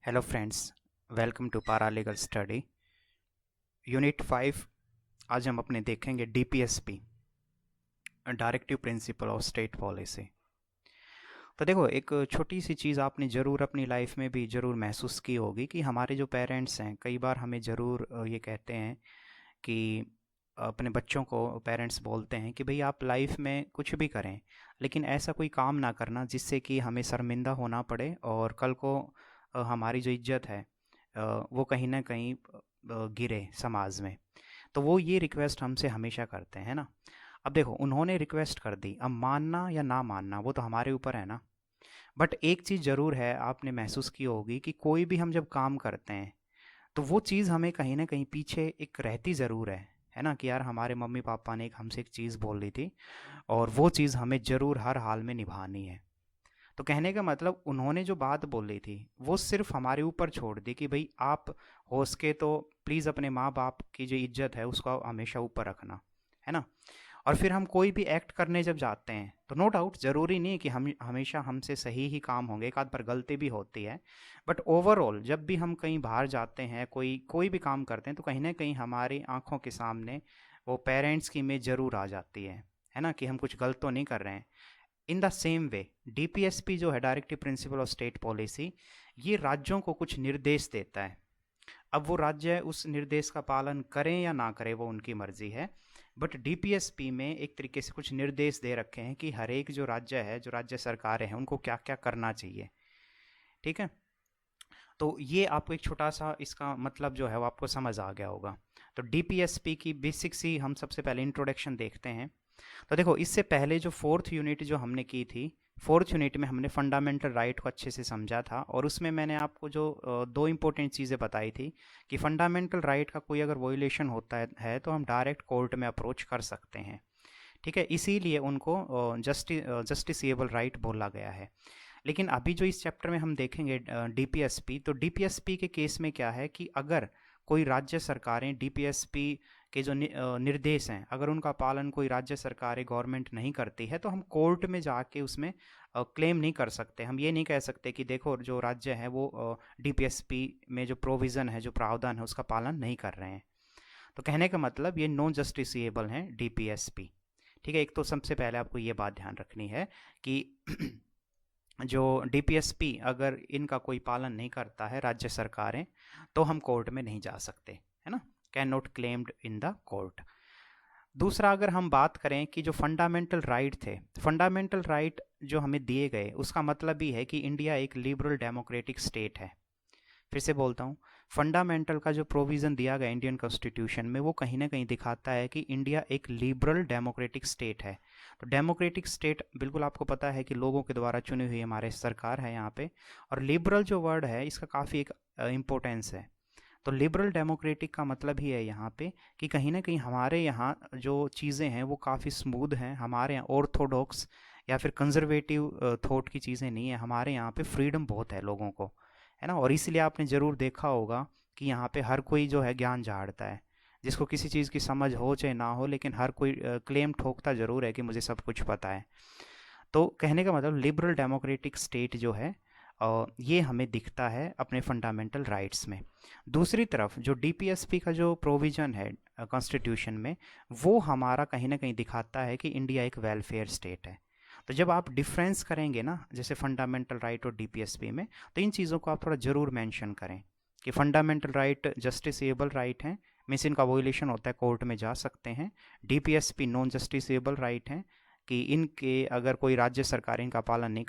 Hello friends, welcome to paralegal study unit 5। आज हम अपने देखेंगे DPSP, directive principle of state policy. तो देखो, एक छोटी सी चीज़ आपने ज़रूर अपनी लाइफ में भी ज़रूर महसूस की होगी कि हमारे जो पेरेंट्स हैं कई बार हमें ज़रूर ये कहते हैं कि अपने बच्चों को पेरेंट्स बोलते हैं कि भाई आप लाइफ में कुछ भी करें, लेकिन ऐसा कोई काम ना करना जिससे कि हमें शर्मिंदा होना पड़े और कल को हमारी जो इज्जत है वो कहीं ना कहीं गिरे समाज में। तो वो ये रिक्वेस्ट हमसे हमेशा करते हैं ना। अब देखो, उन्होंने रिक्वेस्ट कर दी, अब मानना या ना मानना वो तो हमारे ऊपर है ना। बट एक चीज़ ज़रूर है, आपने महसूस की होगी कि कोई भी हम जब काम करते हैं तो वो चीज़ हमें कहीं ना कहीं पीछे एक रहती ज़रूर है ना, कि यार हमारे मम्मी पापा ने एक हमसे एक चीज़ बोल दी थी और वो चीज़ हमें ज़रूर हर हाल में निभानी है। तो कहने का मतलब, उन्होंने जो बात बोली थी वो सिर्फ हमारे ऊपर छोड़ दी कि भाई आप हो सके तो प्लीज़ अपने माँ बाप की जो इज्जत है उसको हमेशा ऊपर रखना, है ना। और फिर हम कोई भी एक्ट करने जब जाते हैं तो नो डाउट ज़रूरी नहीं है कि हम हमेशा हमसे सही ही काम होंगे, एक आध बार गलती भी होती है। बट ओवरऑल जब भी हम कहीं बाहर जाते हैं, कोई कोई भी काम करते हैं, तो कहीं ना कहीं हमारी आंखों के सामने वो पेरेंट्स की इमेज ज़रूर आ जाती है ना, कि हम कुछ गलत तो नहीं कर रहे हैं। In the same way DPSP जो है, directive principle of state policy, ये राज्यों को कुछ निर्देश देता है। अब वो राज्य उस निर्देश का पालन करें या ना करें वो उनकी मर्जी है। बट डीपीएसपी में एक तरीके से कुछ निर्देश दे रखे हैं कि हर एक जो राज्य है, जो राज्य सरकारें हैं, उनको क्या क्या करना चाहिए। ठीक है। तो ये आपको एक छोटा सा इसका मतलब जो है वो आपको समझ आ गया होगा। तो डीपीएसपी की बेसिक सी हम सबसे पहले इंट्रोडक्शन देखते हैं। तो देखो, इससे पहले जो फोर्थ यूनिट जो हमने की थी, फोर्थ यूनिट में हमने फंडामेंटल राइट को अच्छे से समझा था और उसमें मैंने आपको जो दो इंपॉर्टेंट चीज़ें बताई थी कि फंडामेंटल राइट का कोई अगर वोलेशन होता है तो हम डायरेक्ट कोर्ट में अप्रोच कर सकते हैं। ठीक है, इसीलिए उनको जस्टिसेबल राइट बोला गया है। लेकिन अभी जो इस चैप्टर में हम देखेंगे डीपीएसपी, तो डीपीएसपी के केस में क्या है कि अगर कोई राज्य सरकारें डीपीएसपी के जो निर्देश हैं, अगर उनका पालन कोई राज्य सरकारें गवर्नमेंट नहीं करती है, तो हम कोर्ट में जाके उसमें क्लेम नहीं कर सकते। हम ये नहीं कह सकते कि देखो जो राज्य है वो डीपीएसपी में जो प्रोविज़न है, जो प्रावधान है, उसका पालन नहीं कर रहे हैं। तो कहने का मतलब ये नॉन जस्टिसेबल हैं डीपीएसपी। ठीक है, एक तो सबसे पहले आपको ये बात ध्यान रखनी है कि जो डीपीएसपी अगर इनका कोई पालन नहीं करता है राज्य सरकारें, तो हम कोर्ट में नहीं जा सकते, है ना। Can not claimed in the court. दूसरा, अगर हम बात करें कि जो फंडामेंटल राइट थे, फंडामेंटल राइट जो हमें दिए गए, उसका मतलब ही है कि इंडिया एक लिबरल डेमोक्रेटिक स्टेट है। फिर से बोलता हूँ, फंडामेंटल का जो प्रोविज़न दिया गया इंडियन कॉन्स्टिट्यूशन में, वो कहीं ना कहीं दिखाता है कि इंडिया एक लिबरल डेमोक्रेटिक स्टेट है। तो डेमोक्रेटिक स्टेट बिल्कुल आपको पता है कि लोगों के द्वारा चुनी हुई हमारे सरकार है यहाँ पे। और लिबरल जो वर्ड है इसका काफ़ी एक इम्पोर्टेंस है। तो लिबरल डेमोक्रेटिक का मतलब ही है यहाँ पे कि कहीं ना कहीं हमारे यहाँ जो चीज़ें हैं वो काफ़ी स्मूथ हैं। हमारे यहाँ ऑर्थोडॉक्स या फिर कंजर्वेटिव थॉट की चीज़ें नहीं है। हमारे यहाँ पे फ्रीडम बहुत है लोगों को, है ना। और इसलिए आपने ज़रूर देखा होगा कि यहाँ पे हर कोई जो है ज्ञान झाड़ता है, जिसको किसी चीज़ की समझ हो चाहे ना हो, लेकिन हर कोई क्लेम ठोकता ज़रूर है कि मुझे सब कुछ पता है। तो कहने का मतलब लिबरल डेमोक्रेटिक स्टेट जो है ये हमें दिखता है अपने फंडामेंटल राइट्स में। दूसरी तरफ जो डीपीएसपी का जो प्रोविज़न है कॉन्स्टिट्यूशन में, वो हमारा कहीं ना कहीं दिखाता है कि इंडिया एक वेलफेयर स्टेट है। तो जब आप डिफरेंस करेंगे ना, जैसे फंडामेंटल राइट और डीपीएसपी में, तो इन चीज़ों को आप थोड़ा ज़रूर मेंशन करें कि फंडामेंटल राइट जस्टिसेबल राइट हैं, मीन्स इनका वोलेशन होता है कोर्ट में जा सकते हैं। डीपीएसपी नॉन जस्टिसेबल राइट हैं कि इनके अगर कोई राज्य सरकार इनका पालन नहीं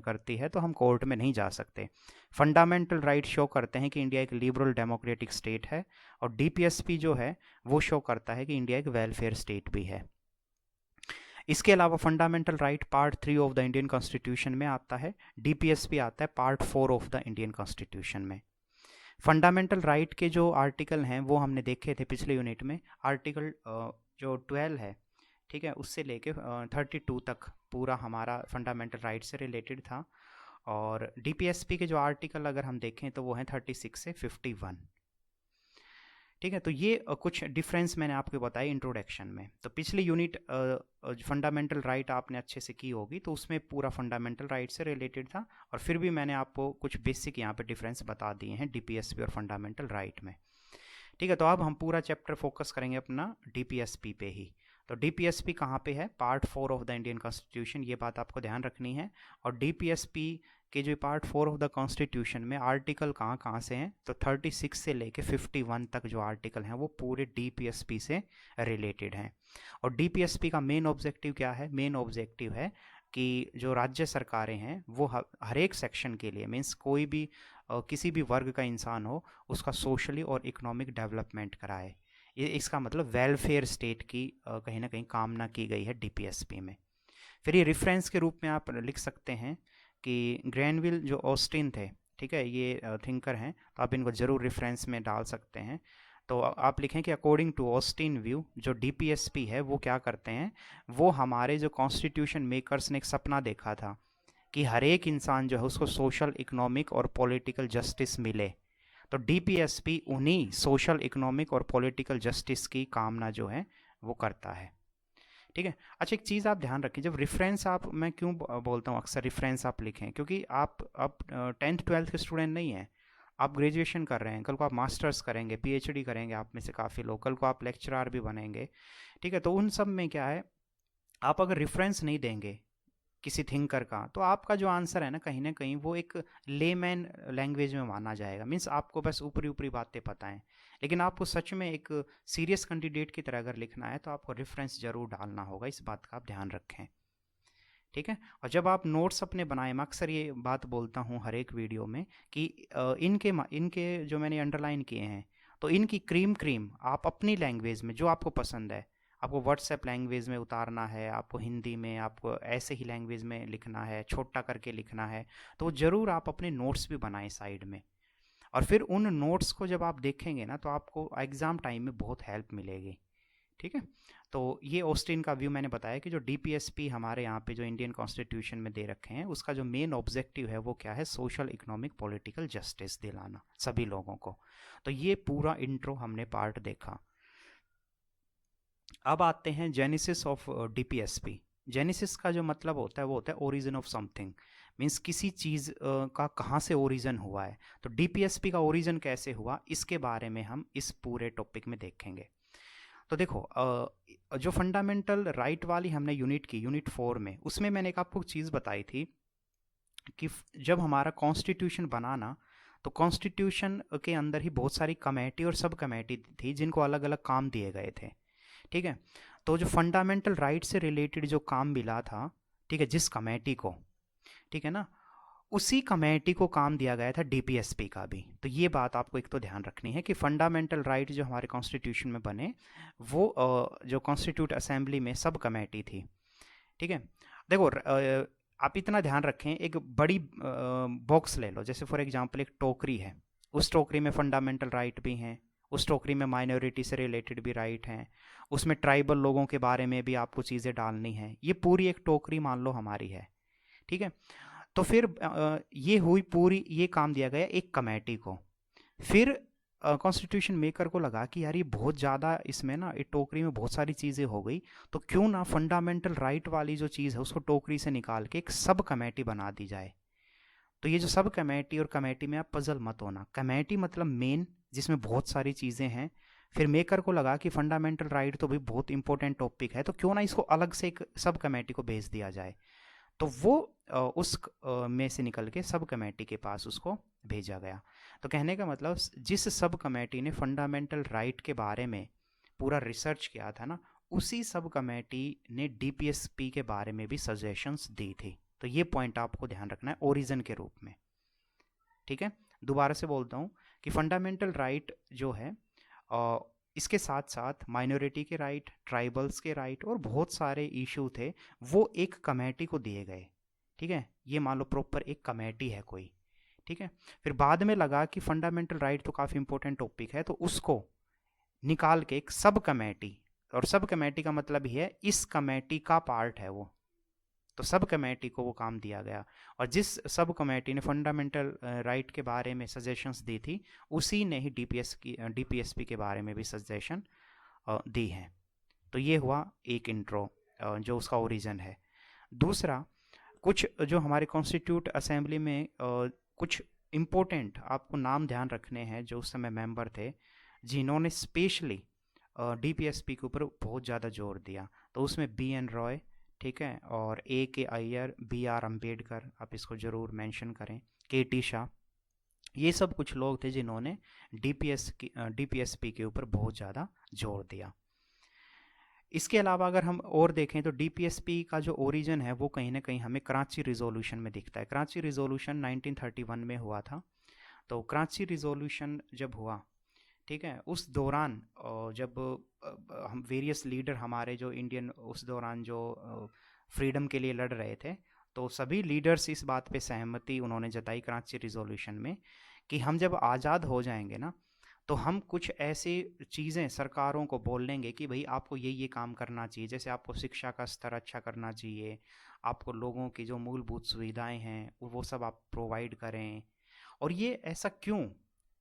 करती है तो हम कोर्ट में नहीं जा सकते। फंडामेंटल राइट शो करते हैं कि इंडिया एक लिबरल डेमोक्रेटिक स्टेट है, और डीपीएसपी जो है वो शो करता है कि इंडिया एक वेलफेयर स्टेट भी है। इसके अलावा fundamental right part 3 of the Indian constitution में आता है, डीपीएसपी आता है part 4 of the Indian constitution में। फंडामेंटल राइट के जो आर्टिकल हैं वो हमने देखे थे पिछले यूनिट में। आर्टिकल जो 12 है, ठीक है, उससे लेके 32 तक पूरा हमारा फंडामेंटल राइट से रिलेटेड था। और डीपीएसपी के जो आर्टिकल अगर हम देखें तो वो हैं 36 से 51। ठीक है, तो ये कुछ डिफरेंस मैंने आपको बताई इंट्रोडक्शन में। तो पिछली यूनिट फंडामेंटल राइट आपने अच्छे से की होगी, तो उसमें पूरा फंडामेंटल राइट से रिलेटेड था, और फिर भी मैंने आपको कुछ बेसिक यहाँ पे डिफरेंस बता दिए हैं डीपीएसपी और फंडामेंटल राइट में। ठीक है, तो अब हम पूरा चैप्टर फोकस करेंगे अपना डीपीएसपी पे ही। तो डीपीएसपी कहाँ पे है? Part 4 of the Indian constitution, ये बात आपको ध्यान रखनी है। और डीपीएसपी के जो पार्ट 4 ऑफ द कॉन्स्टिट्यूशन में आर्टिकल कहाँ कहाँ से हैं, तो 36 से लेके 51 तक जो आर्टिकल हैं वो पूरे डीपीएसपी से रिलेटेड हैं। और डीपीएसपी का मेन ऑब्जेक्टिव क्या है? मेन ऑब्जेक्टिव है कि जो राज्य सरकारें हैं वो हर एक सेक्शन के लिए, मीन्स कोई भी किसी भी वर्ग का इंसान हो, उसका सोशली और इकोनॉमिक डेवलपमेंट कराए। ये इसका मतलब वेलफेयर स्टेट की कहीं ना कहीं कामना की गई है डीपीएसपी में। फिर ये रेफरेंस के रूप में आप लिख सकते हैं कि ग्रैनविल जो ऑस्टिन थे, ठीक है, ये थिंकर हैं, तो आप इनको ज़रूर रेफरेंस में डाल सकते हैं। तो आप लिखें कि अकॉर्डिंग टू ऑस्टिन व्यू जो डीपीएसपी है वो क्या करते हैं, वो हमारे जो कॉन्स्टिट्यूशन मेकर्स ने एक सपना देखा था कि हर एक इंसान जो है उसको सोशल, इकोनॉमिक और पॉलिटिकल जस्टिस मिले। तो डीपीएसपी उन्हीं सोशल, इकोनॉमिक और पॉलिटिकल जस्टिस की कामना जो है वो करता है। ठीक है, अच्छा एक चीज़ आप ध्यान रखें, जब रेफरेंस आप, मैं क्यों बोलता हूँ अक्सर रेफरेंस आप लिखें, क्योंकि आप अब 10th 12th के स्टूडेंट नहीं हैं, आप ग्रेजुएशन कर रहे हैं, कल को आप मास्टर्स करेंगे, पीएचडी करेंगे, आप में से काफ़ी लोग, कल को आप लेक्चरर भी बनेंगे। ठीक है, तो उन सब में क्या है, आप अगर रेफरेंस नहीं देंगे किसी थिंकर का, तो आपका जो आंसर है ना कहीं वो एक लेमैन लैंग्वेज में माना जाएगा। मीन्स आपको बस ऊपरी ऊपरी बातें पता हैं, लेकिन आपको सच में एक सीरियस कैंडिडेट की तरह अगर लिखना है तो आपको रेफरेंस जरूर डालना होगा, इस बात का आप ध्यान रखें। ठीक है, और जब आप नोट्स अपने बनाए, मैं अक्सर ये बात बोलता हूँ हर एक वीडियो में कि इनके जो मैंने अंडरलाइन किए हैं, तो इनकी क्रीम आप अपनी लैंग्वेज में जो आपको पसंद है, आपको व्हाट्सएप लैंग्वेज में उतारना है, आपको हिंदी में, आपको ऐसे ही लैंग्वेज में लिखना है, छोटा करके लिखना है, तो ज़रूर आप अपने नोट्स भी बनाएं साइड में। और फिर उन नोट्स को जब आप देखेंगे ना, तो आपको एग्ज़ाम टाइम में बहुत हेल्प मिलेगी। ठीक है, तो ये ऑस्टिन का व्यू मैंने बताया कि जो डीपीएसपी हमारे यहाँ पे जो इंडियन कॉन्स्टिट्यूशन में दे रखे हैं, उसका जो मेन ऑब्जेक्टिव है वो क्या है? सोशल, इकोनॉमिक, पॉलिटिकल जस्टिस दिलाना सभी लोगों को। तो ये पूरा इंट्रो हमने पार्ट देखा। अब आते हैं जेनेसिस ऑफ डीपीएसपी। जेनेसिस का जो मतलब होता है वो होता है ओरिजिन ऑफ समथिंग, मीन्स किसी चीज़ का कहाँ से ओरिजिन हुआ है। तो डीपीएसपी का ओरिजिन कैसे हुआ, इसके बारे में हम इस पूरे टॉपिक में देखेंगे। तो देखो, जो फंडामेंटल राइट वाली हमने यूनिट की, यूनिट 4 में, उसमें मैंने एक आपको चीज़ बताई थी कि जब हमारा कॉन्स्टिट्यूशन बना ना, तो कॉन्स्टिट्यूशन के अंदर ही बहुत सारी कमेटी और सब कमेटी थी जिनको अलग अलग काम दिए गए थे। ठीक है, तो जो फंडामेंटल राइट से रिलेटेड जो काम मिला था, ठीक है, जिस कमेटी को, ठीक है ना, उसी कमेटी को काम दिया गया था डीपीएसपी का भी। तो ये बात आपको एक तो ध्यान रखनी है कि फंडामेंटल राइट जो हमारे कॉन्स्टिट्यूशन में बने, वो जो कॉन्स्टिट्यूट असेंबली में सब कमेटी थी। ठीक है, देखो, आप इतना ध्यान रखें, एक बड़ी बॉक्स ले लो, जैसे फॉर एग्जांपल एक टोकरी है, उस टोकरी में फंडामेंटल राइट भी हैं, उस टोकरी में माइनॉरिटी से रिलेटेड भी राइट हैं, उसमें ट्राइबल लोगों के बारे में भी आपको चीज़ें डालनी हैं। ये पूरी एक टोकरी मान लो हमारी है। ठीक है, तो फिर ये हुई पूरी, ये काम दिया गया एक कमेटी को। फिर कॉन्स्टिट्यूशन मेकर को लगा कि यार ये बहुत ज़्यादा, इसमें ना एक टोकरी में बहुत सारी चीज़ें हो गई, तो क्यों ना फंडामेंटल राइट वाली जो चीज़ है उसको टोकरी से निकाल के एक सब कमेटी बना दी जाए। तो ये जो सब कमेटी, और कमेटी में आप पजल मत होना, कमेटी मतलब मेन, जिसमें बहुत सारी चीज़ें हैं। फिर मेकर को लगा कि फंडामेंटल राइट तो भी बहुत इंपॉर्टेंट टॉपिक है, तो क्यों ना इसको अलग से एक सब कमेटी को भेज दिया जाए। तो वो उस में से निकल के सब कमेटी के पास उसको भेजा गया। तो कहने का मतलब, जिस सब कमेटी ने फंडामेंटल राइट के बारे में पूरा रिसर्च किया था ना, उसी सब कमेटी ने डीपीएसपी के बारे में भी सजेशंस दी थी। तो ये पॉइंट आपको ध्यान रखना है ओरिजिन के रूप में। ठीक है, दोबारा से बोलता हूँ कि फंडामेंटल राइट जो है, इसके साथ साथ माइनॉरिटी के राइट, ट्राइबल्स के राइट और बहुत सारे इशू थे, वो एक कमेटी को दिए गए। ठीक है, ये मान लो प्रॉपर एक कमेटी है कोई। ठीक है, फिर बाद में लगा कि फंडामेंटल राइट तो काफ़ी इंपॉर्टेंट टॉपिक है, तो उसको निकाल के एक सब कमेटी, और सब कमेटी का मतलब ही है इस कमेटी का पार्ट है वो, तो सब कमेटी को वो काम दिया गया, और जिस सब कमेटी ने फंडामेंटल राइट के बारे में सजेशंस दी थी, उसी ने ही डीपीएसपी के बारे में भी सजेशन दी है। तो ये हुआ एक इंट्रो, जो उसका ओरिजिन है। दूसरा, कुछ जो हमारे कॉन्स्टिट्यूट असेंबली में कुछ इम्पोर्टेंट आपको नाम ध्यान रखने हैं जो उस समय मेंबर थे, जिन्होंने स्पेशली डीपीएसपी के ऊपर बहुत ज़्यादा जोर दिया। तो उसमें BN रॉय, ठीक है, और AK अय्यर, BR अम्बेडकर, आप इसको ज़रूर मेंशन करें, KT शाह, ये सब कुछ लोग थे जिन्होंने डीपीएसपी के ऊपर बहुत ज़्यादा जोर दिया। इसके अलावा अगर हम और देखें तो डीपीएसपी का जो ओरिजिन है वो कहीं ना कहीं हमें कराची रिजोल्यूशन में दिखता है। कराची रिजोल्यूशन 1931 में हुआ था। तो कराची रिजोल्यूशन जब हुआ, ठीक है, उस दौरान जब हम वेरियस लीडर हमारे जो इंडियन उस दौरान जो फ्रीडम के लिए लड़ रहे थे, तो सभी लीडर्स इस बात पे सहमति उन्होंने जताई कराची रिजोल्यूशन में कि हम जब आज़ाद हो जाएंगे ना, तो हम कुछ ऐसी चीज़ें सरकारों को बोल लेंगे कि भाई आपको ये काम करना चाहिए। जैसे आपको शिक्षा का स्तर अच्छा करना चाहिए, आपको लोगों की जो मूलभूत सुविधाएं हैं वो सब आप प्रोवाइड करें। और ये ऐसा क्यों,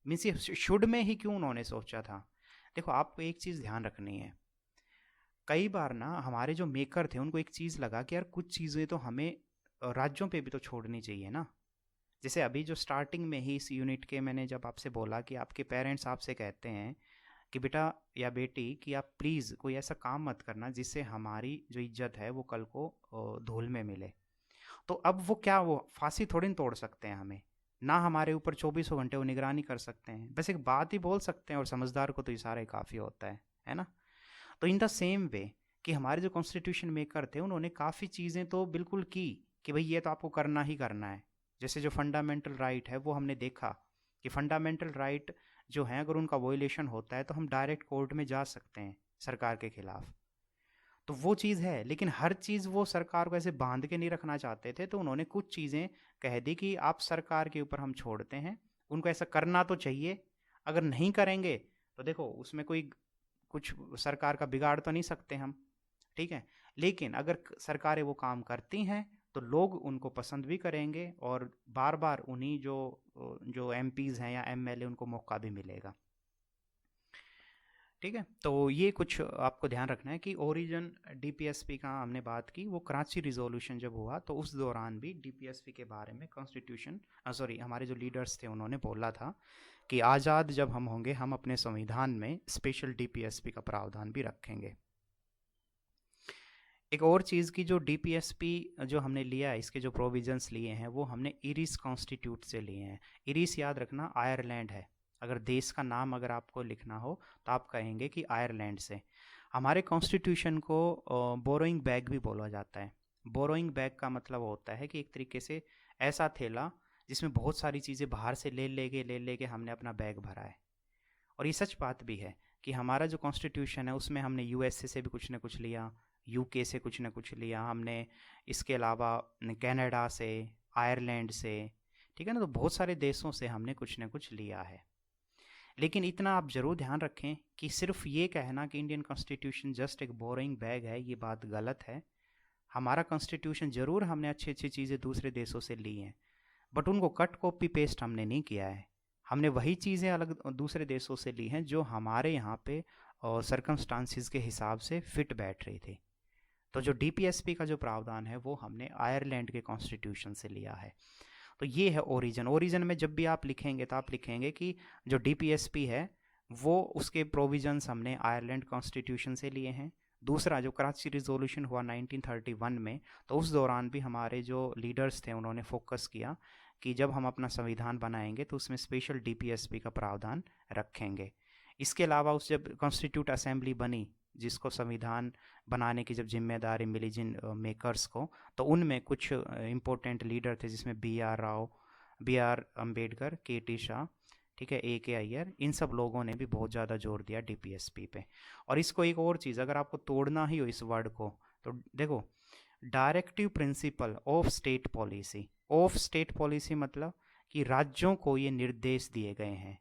मीन्स ये शुड में ही क्यों उन्होंने सोचा था? देखो, आपको एक चीज़ ध्यान रखनी है, कई बार ना हमारे जो मेकर थे उनको एक चीज़ लगा कि यार कुछ चीज़ें तो हमें राज्यों पे भी तो छोड़नी चाहिए ना। जैसे अभी जो स्टार्टिंग में ही इस यूनिट के मैंने जब आपसे बोला कि आपके पेरेंट्स आपसे कहते हैं कि बेटा या बेटी कि आप प्लीज़ कोई ऐसा काम मत करना जिससे हमारी जो इज्जत है वो कल को धूल में मिले। तो अब वो क्या, वो फांसी थोड़ी ना तोड़ सकते हैं हमें, ना हमारे ऊपर 24 घंटे वो निगरानी कर सकते हैं, बस एक बात ही बोल सकते हैं, और समझदार को तो इशारा ही काफ़ी होता है ना। तो इन द सेम वे कि हमारे जो कॉन्स्टिट्यूशन मेकर थे उन्होंने काफ़ी चीज़ें तो बिल्कुल की कि भाई ये तो आपको करना ही करना है। जैसे जो फंडामेंटल राइट है वो हमने देखा कि फंडामेंटल राइट जो है अगर उनका वोलेशन होता है तो हम डायरेक्ट कोर्ट में जा सकते हैं सरकार के खिलाफ। तो वो चीज़ है, लेकिन हर चीज़ वो सरकार को ऐसे बांध के नहीं रखना चाहते थे, तो उन्होंने कुछ चीज़ें कह दी कि आप सरकार के ऊपर हम छोड़ते हैं, उनको ऐसा करना तो चाहिए, अगर नहीं करेंगे तो देखो उसमें कोई कुछ सरकार का बिगाड़ तो नहीं सकते हम, ठीक है, लेकिन अगर सरकारें वो काम करती हैं तो लोग उनको पसंद भी करेंगे और बार बार उन्हीं जो जो MPs हैं या MLA उनको मौका भी मिलेगा। ठीक है, तो ये कुछ आपको ध्यान रखना है कि ओरिजिन डीपीएसपी का हमने बात की, वो कराची रिजोल्यूशन जब हुआ तो उस दौरान भी डीपीएसपी के बारे में कॉन्स्टिट्यूशन सॉरी हमारे जो लीडर्स थे उन्होंने बोला था कि आज़ाद जब हम होंगे हम अपने संविधान में स्पेशल डीपीएसपी का प्रावधान भी रखेंगे। एक और चीज़ की, जो डीपीएसपी जो हमने लिया है, इसके जो प्रोविजंस लिए हैं वो हमने इरिस कॉन्स्टिट्यूट से लिए हैं। इरिस याद रखना आयरलैंड है, अगर देश का नाम अगर आपको लिखना हो तो आप कहेंगे कि आयरलैंड से। हमारे कॉन्स्टिट्यूशन को बोरोइंग बैग भी बोला जाता है। बोरोइंग बैग का मतलब होता है कि एक तरीके से ऐसा थैला जिसमें बहुत सारी चीज़ें बाहर से ले लेके हमने अपना बैग भरा है। और ये सच बात भी है कि हमारा जो कॉन्स्टिट्यूशन है उसमें हमने यूएसए से भी कुछ ना कुछ लिया, यूके से कुछ ना कुछ लिया हमने, इसके अलावा कनाडा से, आयरलैंड से, ठीक है ना, तो बहुत सारे देशों से हमने कुछ ना कुछ लिया है। लेकिन इतना आप ज़रूर ध्यान रखें कि सिर्फ ये कहना कि इंडियन कॉन्स्टिट्यूशन जस्ट एक बोरिंग बैग है, ये बात गलत है। हमारा कॉन्स्टिट्यूशन ज़रूर हमने अच्छी अच्छी चीज़ें दूसरे देशों से ली हैं, बट उनको कट कॉपी पेस्ट हमने नहीं किया है। हमने वही चीज़ें अलग दूसरे देशों से ली हैं जो हमारे यहाँ पे सर्कमस्टांसिस के हिसाब से फिट बैठ रही थी। तो जो डीपीएसपी का जो प्रावधान है वो हमने आयरलैंड के कॉन्स्टिट्यूशन से लिया है। तो ये है ओरिजिन। ओरिजिन में जब भी आप लिखेंगे तो आप लिखेंगे कि जो डीपीएसपी है वो उसके प्रोविजंस हमने आयरलैंड कॉन्स्टिट्यूशन से लिए हैं। दूसरा, जो कराची रिजोल्यूशन हुआ 1931 में, तो उस दौरान भी हमारे जो लीडर्स थे उन्होंने फोकस किया कि जब हम अपना संविधान बनाएंगे तो उसमें स्पेशल डीपीएसपी का प्रावधान रखेंगे। इसके अलावा उस जब कॉन्स्टिट्यूट असेंबली बनी, जिसको संविधान बनाने की जब जिम्मेदारी मिली जिन मेकर्स को, तो उनमें कुछ इम्पोर्टेंट लीडर थे जिसमें B R Ambedkar, KT Shah, ठीक है, AK अय्यर, इन सब लोगों ने भी बहुत ज़्यादा जोर दिया डीपीएसपी पे। और इसको एक और चीज़, अगर आपको तोड़ना ही हो इस वर्ड को, तो देखो, directive principle of state policy. Of state policy मतलब कि राज्यों को ये निर्देश दिए गए हैं।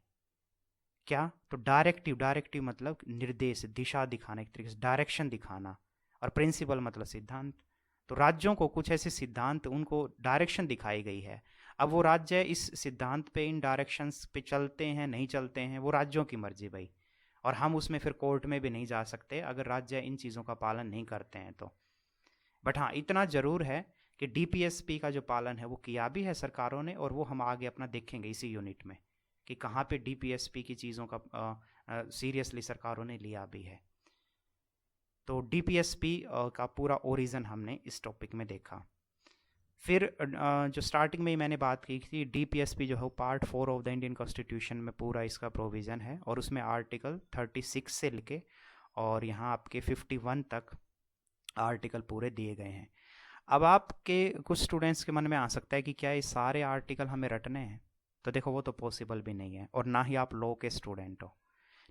क्या? तो डायरेक्टिव मतलब निर्देश, दिशा दिखाना, एक तरीके से डायरेक्शन दिखाना, और प्रिंसिपल मतलब सिद्धांत। तो राज्यों को कुछ ऐसे सिद्धांत, उनको डायरेक्शन दिखाई गई है। अब वो राज्य इस सिद्धांत पे, इन डायरेक्शंस पे चलते हैं नहीं चलते हैं, वो राज्यों की मर्जी भाई। और हम उसमें फिर कोर्ट में भी नहीं जा सकते अगर राज्य इन चीज़ों का पालन नहीं करते हैं तो। बट हाँ, इतना ज़रूर है कि डीपीएसपी का जो पालन है वो किया भी है सरकारों ने, और वो हम आगे अपना देखेंगे इसी यूनिट में कि कहाँ पे डीपीएसपी की चीज़ों का सीरियसली सरकारों ने लिया भी है। तो डीपीएसपी का पूरा ओरिजिन हमने इस टॉपिक में देखा। फिर जो स्टार्टिंग में ही मैंने बात की थी, डीपीएसपी जो है part 4 of the Indian constitution में पूरा इसका प्रोविज़न है, और उसमें आर्टिकल 36 से लेके और यहाँ आपके 51 तक आर्टिकल पूरे दिए गए हैं। अब आपके कुछ स्टूडेंट्स के मन में आ सकता है कि क्या ये सारे आर्टिकल हमें रटने हैं? तो देखो, वो तो पॉसिबल भी नहीं है, और ना ही आप लॉ के स्टूडेंट हो,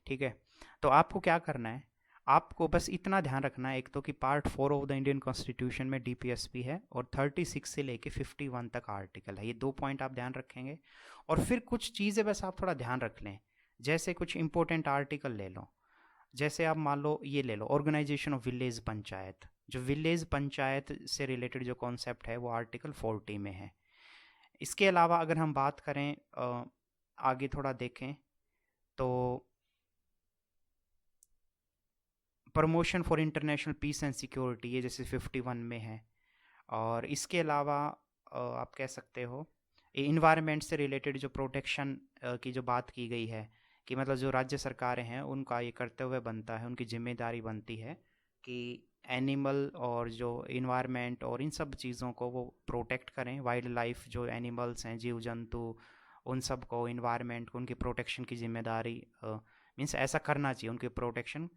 ठीक है। तो आपको क्या करना है, आपको बस इतना ध्यान रखना है, एक तो कि part 4 of the Indian constitution में डीपीएसपी है, और 36 से लेके 51 तक आर्टिकल है। ये 2 पॉइंट आप ध्यान रखेंगे। और फिर कुछ चीज़ें बस आप थोड़ा ध्यान रख लें, जैसे कुछ इंपॉर्टेंट आर्टिकल ले लो। जैसे आप मान लो ये ले लो, ऑर्गेनाइजेशन ऑफ विलेज पंचायत। जो विलेज पंचायत से रिलेटेड जो कॉन्सेप्ट है वो आर्टिकल 40 में है। इसके अलावा अगर हम बात करें, आगे थोड़ा देखें तो promotion for international peace and security, ये जैसे 51 में है। और इसके अलावा आप कह सकते हो इन्वायरमेंट से रिलेटेड जो प्रोटेक्शन की जो बात की गई है, कि मतलब जो राज्य सरकारें हैं उनका ये कर्तव्य बनता है, उनकी जिम्मेदारी बनती है कि एनिमल और जो इन्वायरमेंट और इन सब चीज़ों को वो प्रोटेक्ट करें। वाइल्ड लाइफ जो एनिमल्स हैं, जीव जंतु, उन सब को, इन्वायरमेंट को, उनकी प्रोटेक्शन की जिम्मेदारी मीन्स ऐसा करना चाहिए, उनकी प्रोटेक्शन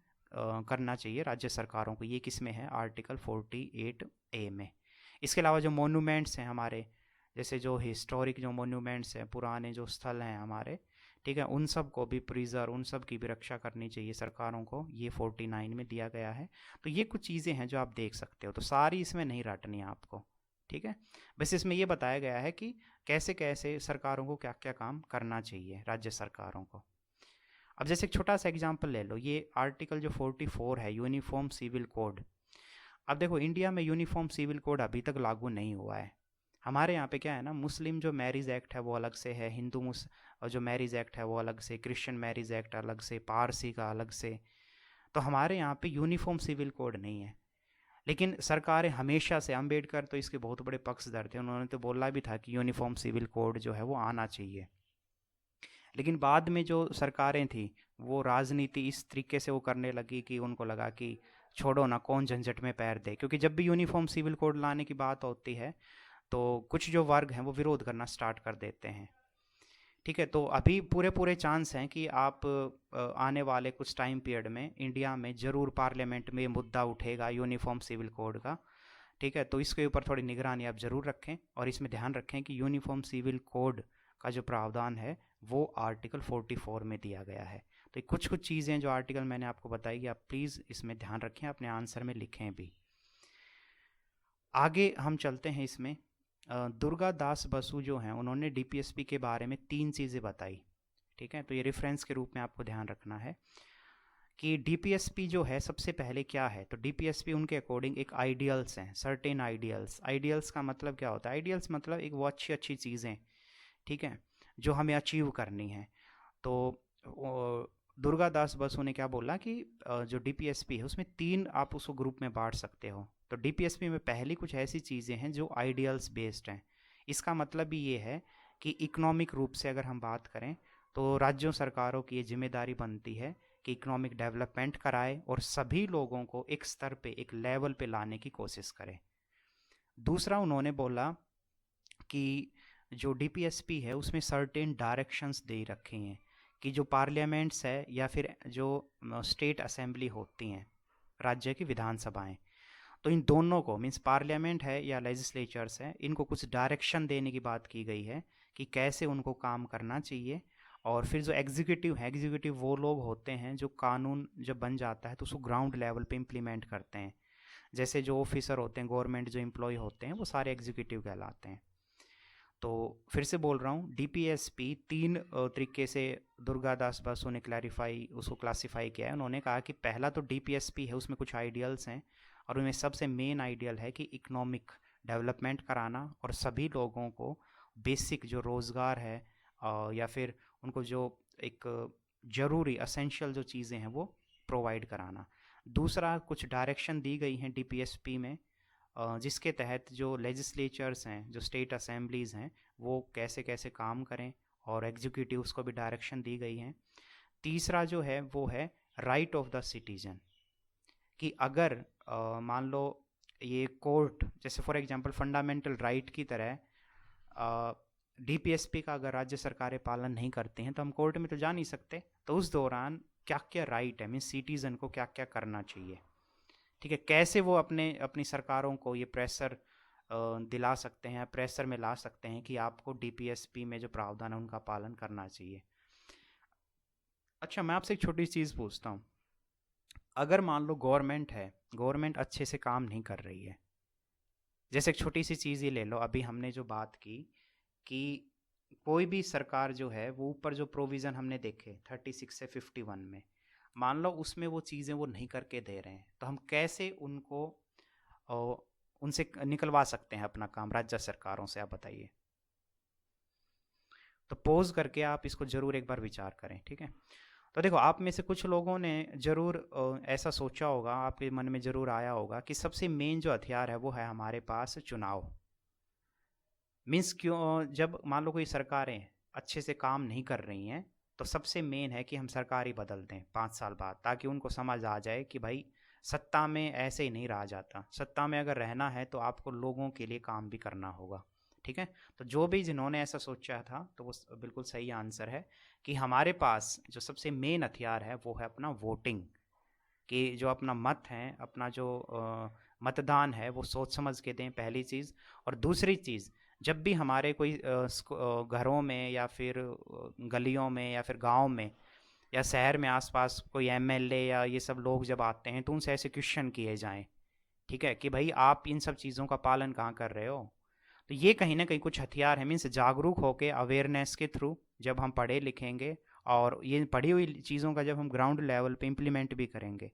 करना चाहिए राज्य सरकारों को। ये किस में है? आर्टिकल 48A में। इसके अलावा जो मोन्यूमेंट्स हैं हमारे, जैसे जो हिस्टोरिक जो मोन्यूमेंट्स हैं, पुराने जो स्थल हैं हमारे, ठीक है, उन सब को भी प्रिजर्व, उन सब की भी रक्षा करनी चाहिए सरकारों को, ये 49 में दिया गया है। तो ये कुछ चीज़ें हैं जो आप देख सकते हो, तो सारी इसमें नहीं रटनी है आपको, ठीक है। बस इसमें ये बताया गया है कि कैसे कैसे सरकारों को क्या क्या काम करना चाहिए, राज्य सरकारों को। अब जैसे एक छोटा सा एग्जांपल ले लो, ये आर्टिकल जो 44 है, यूनिफॉर्म सिविल कोड। अब देखो, इंडिया में यूनिफॉर्म सिविल कोड अभी तक लागू नहीं हुआ है। हमारे यहाँ पे क्या है ना, मुस्लिम जो मैरिज एक्ट है वो अलग से है, हिंदू जो मैरिज एक्ट है वो अलग से, क्रिश्चियन मैरिज एक्ट अलग से, पारसी का अलग से। तो हमारे यहाँ पे यूनिफॉर्म सिविल कोड नहीं है। लेकिन सरकारें हमेशा से, अम्बेडकर तो इसके बहुत बड़े पक्षधर थे, उन्होंने तो बोला भी था कि यूनिफॉर्म सिविल कोड जो है वो आना चाहिए। लेकिन बाद में जो सरकारें थी वो राजनीति इस तरीके से वो करने लगी कि उनको लगा कि छोड़ो ना, कौन झंझट में पैर दे। क्योंकि जब भी यूनिफॉर्म सिविल कोड लाने की बात होती है तो कुछ जो वर्ग हैं वो विरोध करना स्टार्ट कर देते हैं, ठीक है। तो अभी पूरे पूरे चांस हैं कि आप आने वाले कुछ टाइम पीरियड में इंडिया में ज़रूर पार्लियामेंट में मुद्दा उठेगा यूनिफॉर्म सिविल कोड का, ठीक है। तो इसके ऊपर थोड़ी निगरानी आप ज़रूर रखें, और इसमें ध्यान रखें कि यूनिफॉर्म सिविल कोड का जो प्रावधान है वो आर्टिकल 44 में दिया गया है। तो कुछ कुछ चीज़ें जो आर्टिकल मैंने आपको बताई कि आप प्लीज़ इसमें ध्यान रखें, अपने आंसर में लिखें भी। आगे हम चलते हैं इसमें। दुर्गा दास बसु जो हैं, उन्होंने डीपीएसपी के बारे में 3 चीज़ें बताई, ठीक है। तो ये रेफरेंस के रूप में आपको ध्यान रखना है कि डीपीएसपी जो है सबसे पहले क्या है। तो डीपीएसपी उनके अकॉर्डिंग एक आइडियल्स हैं, सर्टेन आइडियल्स। आइडियल्स का मतलब क्या होता है? आइडियल्स मतलब एक वो अच्छी अच्छी चीज़ें, ठीक है, जो हमें अचीव करनी है। तो दुर्गा दास बसु ने क्या बोला कि जो डीपीएसपी है उसमें 3 आप उसको ग्रुप में बांट सकते हो। तो डीपीएसपी में पहली कुछ ऐसी चीज़ें हैं जो आइडियल्स बेस्ड हैं। इसका मतलब भी ये है कि इकोनॉमिक रूप से अगर हम बात करें तो राज्यों सरकारों की ये जिम्मेदारी बनती है कि इकोनॉमिक डेवलपमेंट कराए और सभी लोगों को एक स्तर पे, एक लेवल पे लाने की कोशिश करे। दूसरा उन्होंने बोला कि जो डीपीएसपी है उसमें सर्टेन डायरेक्शंस दे रखे हैं कि जो पार्लियामेंट्स है या फिर जो स्टेट असेंबली होती हैं, राज्य की विधानसभाएं, तो इन दोनों को, मीन्स पार्लियामेंट है या लेजिस्लेचर्स है, इनको कुछ डायरेक्शन देने की बात की गई है कि कैसे उनको काम करना चाहिए। और फिर जो एग्जीक्यूटिव है, एग्जीक्यूटिव वो लोग होते हैं जो कानून जब बन जाता है तो उसको ग्राउंड लेवल पे इम्प्लीमेंट करते हैं। जैसे जो ऑफिसर होते हैं, गवर्नमेंट जो एम्प्लॉय होते हैं, वो सारे एग्जीक्यूटिव कहलाते हैं। तो फिर से बोल रहा हूँ, डीपीएसपी 3 तरीके से दुर्गा दास बसु ने उसको क्लासीफाई किया है। उन्होंने कहा कि पहला तो डीपीएसपी है, उसमें कुछ आइडियल्स हैं और उनमें सबसे मेन आइडियल है कि इकोनॉमिक डेवलपमेंट कराना और सभी लोगों को बेसिक जो रोज़गार है या फिर उनको जो एक ज़रूरी असेंशियल जो चीज़ें हैं वो प्रोवाइड कराना। दूसरा, कुछ डायरेक्शन दी गई हैं डीपीएसपी में जिसके तहत जो लेजिस्लेचर्स हैं, जो स्टेट असेंबलीज़ हैं, वो कैसे कैसे काम करें और एग्जीक्यूटिव्स को भी डायरेक्शन दी गई हैं। तीसरा जो है वो है राइट ऑफ द सिटीजन, कि अगर मान लो ये कोर्ट, जैसे फॉर एग्जांपल फंडामेंटल राइट की तरह डीपीएसपी का अगर राज्य सरकारें पालन नहीं करती हैं तो हम कोर्ट में तो जा नहीं सकते। तो उस दौरान क्या क्या राइट है, मीन्स सिटीज़न को क्या क्या करना चाहिए, ठीक है, कैसे वो अपनी सरकारों को ये प्रेशर दिला सकते हैं, प्रेशर में ला सकते हैं कि आपको डीपीएसपी में जो प्रावधान है उनका पालन करना चाहिए। अच्छा, मैं आपसे एक छोटी चीज़ पूछता हूँ। अगर मान लो गवर्नमेंट है, गवर्नमेंट अच्छे से काम नहीं कर रही है, जैसे एक छोटी सी चीज़ ही ले लो, अभी हमने जो बात की कि कोई भी सरकार जो है वो ऊपर जो प्रोविज़न हमने देखे 36 से 51 में, मान लो उसमें वो चीज़ें वो नहीं करके दे रहे हैं, तो हम कैसे उनको उनसे निकलवा सकते हैं अपना काम राज्य सरकारों से, आप बताइए। तो पॉज करके आप इसको ज़रूर एक बार विचार करें, ठीक है। तो देखो, आप में से कुछ लोगों ने ज़रूर ऐसा सोचा होगा, आपके मन में ज़रूर आया होगा कि सबसे मेन जो हथियार है वो है हमारे पास चुनाव। मीन्स क्यों, जब मान लो कोई सरकारें अच्छे से काम नहीं कर रही हैं तो सबसे मेन है कि हम सरकार ही बदल दें 5 साल बाद, ताकि उनको समझ आ जाए कि भाई सत्ता में ऐसे ही नहीं रहा जाता, सत्ता में अगर रहना है तो आपको लोगों के लिए काम भी करना होगा, ठीक है। तो जो भी जिन्होंने ऐसा सोचा था तो वो बिल्कुल सही आंसर है कि हमारे पास जो सबसे मेन हथियार है वो है अपना वोटिंग, कि जो अपना मत है, अपना जो मतदान है वो सोच समझ के दें, पहली चीज़। और दूसरी चीज़, जब भी हमारे कोई घरों में या फिर गलियों में या फिर गांव में या शहर में आसपास कोई एमएलए या ये सब लोग जब आते हैं तो उनसे ऐसे क्वेश्चन किए जाएं, ठीक है, कि भाई आप इन सब चीज़ों का पालन कहाँ कर रहे हो। तो ये कहीं ना कहीं कुछ हथियार है, मीन्स जागरूक होकर अवेयरनेस के थ्रू जब हम पढ़े लिखेंगे और ये पढ़ी हुई चीज़ों का जब हम ग्राउंड लेवल पे इम्प्लीमेंट भी करेंगे,